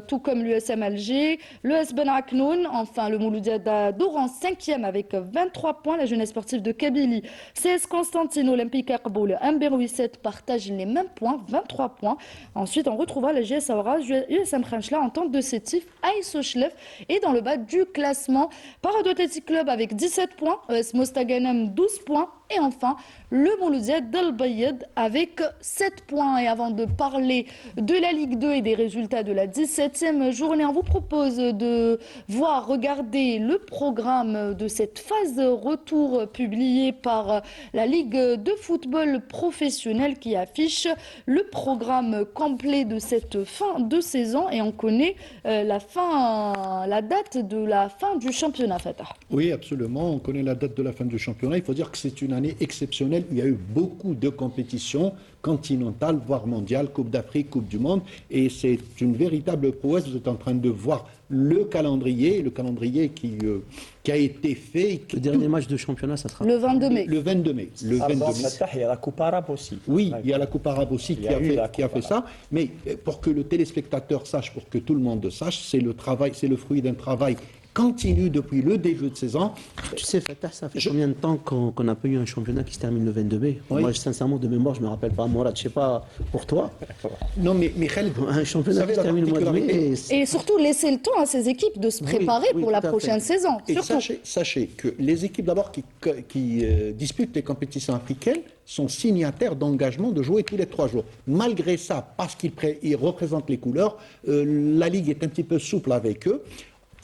Tout comme l'USM Alger, l'ES Ben Aknoun, enfin le Mouloudia d'Oran 5e avec 23 points, la jeunesse sportive de Kabylie, CS Constantine, Olympique Arbo, le Amberouisset partagent les mêmes points, 23 points. Ensuite, on retrouvera la GS Saoura, USM Khanchla, Entente de Sétif, ASO Chlef et dans le bas du classement, Parado Athletic Club avec 17 points, ES Mostaganem 12 points et enfin le Mouloudia d'Al-Bayed avec 7 points. Et avant de parler de la Ligue 2 et des résultats de la 17e journée, on vous propose de regarder le programme de cette phase retour publié par la Ligue de football professionnel qui affiche le programme complet de cette fin de saison. Et on connaît la date de la fin du championnat, Fatah. Oui, absolument. On connaît la date de la fin du championnat. Il faut dire que c'est une année exceptionnelle. Il y a eu beaucoup de compétitions continentales, voire mondiales, Coupe d'Afrique, Coupe du Monde. Et c'est une véritable prouesse. Vous êtes en train de voir le calendrier qui a été fait. Le dernier match de championnat, ça sera Le 22 mai. Le 22 mai. Le 22 Avant mai. Fatah, il y a la Coupe arabe aussi. Oui, il y a la Coupe arabe aussi Il y a eu la qui a Coupe fait ça. Mais pour que le téléspectateur sache, pour que tout le monde sache, c'est le fruit d'un travail continu depuis le début de saison. Tu sais, Fatah, ça fait combien de temps qu'on n'a pas eu un championnat qui se termine le 22 mai? Oui. Moi, sincèrement, de mémoire, je ne me rappelle pas. Mourad, je ne sais pas pour toi. Non, mais Michel, Un championnat qui se termine le mois de mai. Et surtout laisser le temps à ces équipes de se préparer oui, pour la tout à prochaine fait. saison. Et Surtout. sachez que les équipes d'abord qui disputent les compétitions africaines sont signataires d'engagement de jouer tous les 3 jours. Malgré ça, parce qu'ils représentent les couleurs, la Ligue est un petit peu souple avec eux.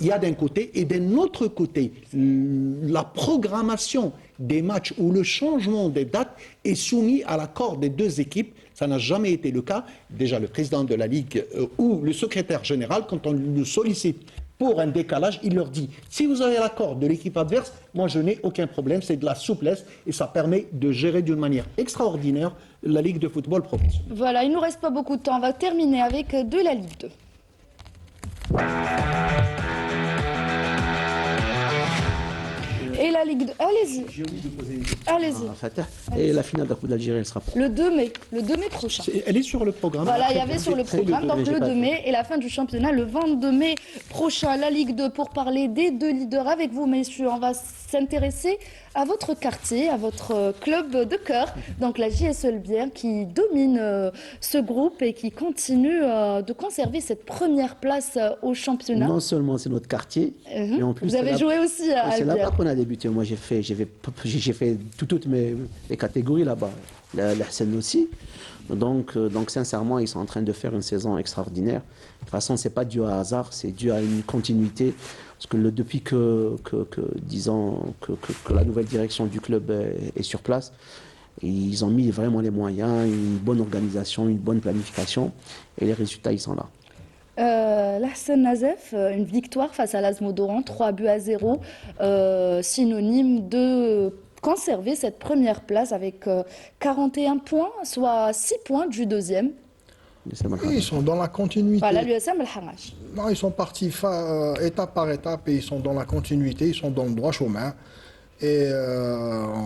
Il y a d'un côté, et d'un autre côté, la programmation des matchs ou le changement des dates est soumis à l'accord des deux équipes. Ça n'a jamais été le cas. Déjà, le président de la Ligue ou le secrétaire général, quand on le sollicite pour un décalage, il leur dit, si vous avez l'accord de l'équipe adverse, moi je n'ai aucun problème, c'est de la souplesse et ça permet de gérer d'une manière extraordinaire la Ligue de football professionnelle. Voilà, il ne nous reste pas beaucoup de temps. On va terminer avec de la Ligue 2. Et la Ligue 2, allez-y. J'ai oublié de poser une question Allez-y. à Fatah. Et la finale de la Coupe d'Algérie, elle sera pour. Le 2 mai prochain. Elle est sur le programme. Voilà, il y Après, avait sur le c'est le programme, 2 donc mai, j'ai le pas 2 vu. mai et la fin du championnat le 22 mai prochain. La Ligue 2 pour parler des deux leaders avec vous, messieurs. On va s'intéresser à votre quartier, à votre club de cœur, donc la JSE Bière qui domine ce groupe et qui continue de conserver cette première place au championnat. Non seulement c'est notre quartier, mais en plus Vous avez joué aussi à c'est là-bas Albière. qu'on a débuté. Moi, j'ai fait toutes mes catégories là-bas. La Hassan aussi. Donc, sincèrement, ils sont en train de faire une saison extraordinaire. De toute façon, c'est pas dû à hasard, c'est dû à une continuité. Parce que depuis que la nouvelle direction du club est sur place, ils ont mis vraiment les moyens, une bonne organisation, une bonne planification, et les résultats, ils sont là. L'Hassan Nazef, une victoire face à l'Azmo d'Oran, 3-0, synonyme de conserver cette première place avec 41 points, soit 6 points du deuxième. Oui, ils sont dans la continuité. Voilà, l'USM Al-Harash. Non, ils sont partis étape par étape et ils sont dans la continuité, ils sont dans le droit chemin. Et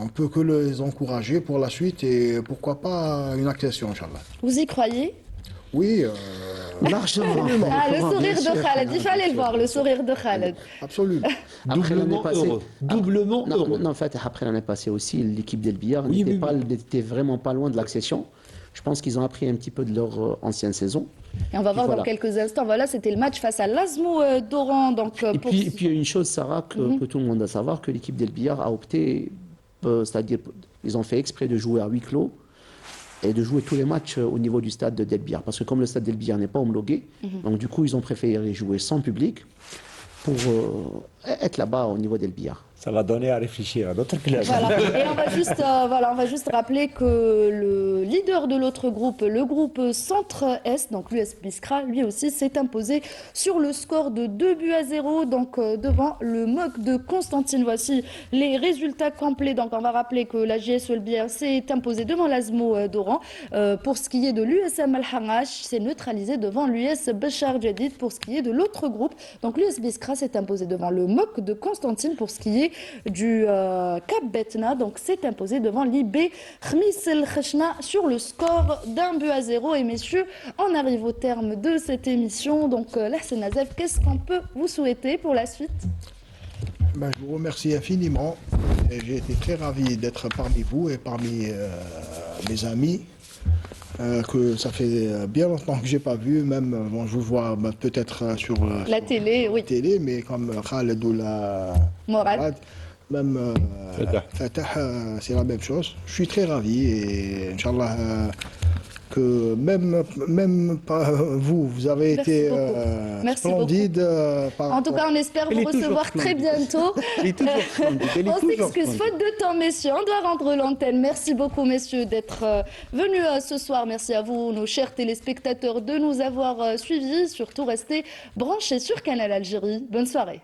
on peut que les encourager pour la suite et pourquoi pas une accession, Inch'Allah. Vous y croyez? Oui, Largement. Ah, le sourire Bien sûr. de Khaled, il fallait le voir, le sourire de Khaled. absolument. Après l'année Doublement passée, heureux. Doublement non, heureux. non, en fait, après l'année passée aussi, l'équipe d'Elbiyar Oui, n'était vraiment pas loin de l'accession. Je pense qu'ils ont appris un petit peu de leur ancienne saison. Et on va voir Voilà. dans quelques instants. Voilà, c'était le match face à l'Azmo d'Oran. Donc, Et puis il y a une chose, Sarah, que tout le monde doit savoir, que l'équipe d'Elbiyar a opté, c'est-à-dire ils ont fait exprès de jouer à huis clos et de jouer tous les matchs au niveau du stade de Delbiyar. Parce que comme le stade d'Elbiyar n'est pas homologué, donc du coup ils ont préféré jouer sans public pour être là-bas au niveau d'Elbiyar. Ça va donner à réfléchir à d'autres clubs. voilà. Et on va juste rappeler que le leader de l'autre groupe, le groupe Centre-Est, donc l'US Biskra, lui aussi s'est imposé sur le score de 2-0, donc devant le MOC de Constantine. Voici les résultats complets. Donc on va rappeler que la JS Olbière s'est imposée devant l'Azmo d'Oran. Pour ce qui est de l'USM Al-Harash, c'est neutralisé devant l'US Bachar Jadid. Pour ce qui est de l'autre groupe, donc l'US Biskra s'est imposé devant le MOC de Constantine. Pour ce qui est du Cap Betna, donc s'est imposé devant l'IB Khmis El Khashna sur le score d'1-0. Et messieurs, on arrive au terme de cette émission. Donc l'Hassan Nazef, qu'est-ce qu'on peut vous souhaiter pour la suite? Ben, je vous remercie infiniment. Et j'ai été très ravi d'être parmi vous et parmi mes amis. Que ça fait bien longtemps que j'ai pas vu, même bon, je vous vois peut-être sur La télé, oui. télé, mais comme Khaled ou la Morad. même Fatah, c'est la même chose. Je suis très ravi et Inch'Allah que même pas vous avez Merci été beaucoup. Merci splendide. En tout cas, on espère vous Elle est toujours recevoir très splendide. bientôt. Elle est toujours splendide, elle est On toujours s'excuse, splendide. faute de temps, messieurs. On doit rendre l'antenne. Merci beaucoup, messieurs, d'être venus ce soir. Merci à vous, nos chers téléspectateurs, de nous avoir suivis. Surtout, restez branchés sur Canal Algérie. Bonne soirée.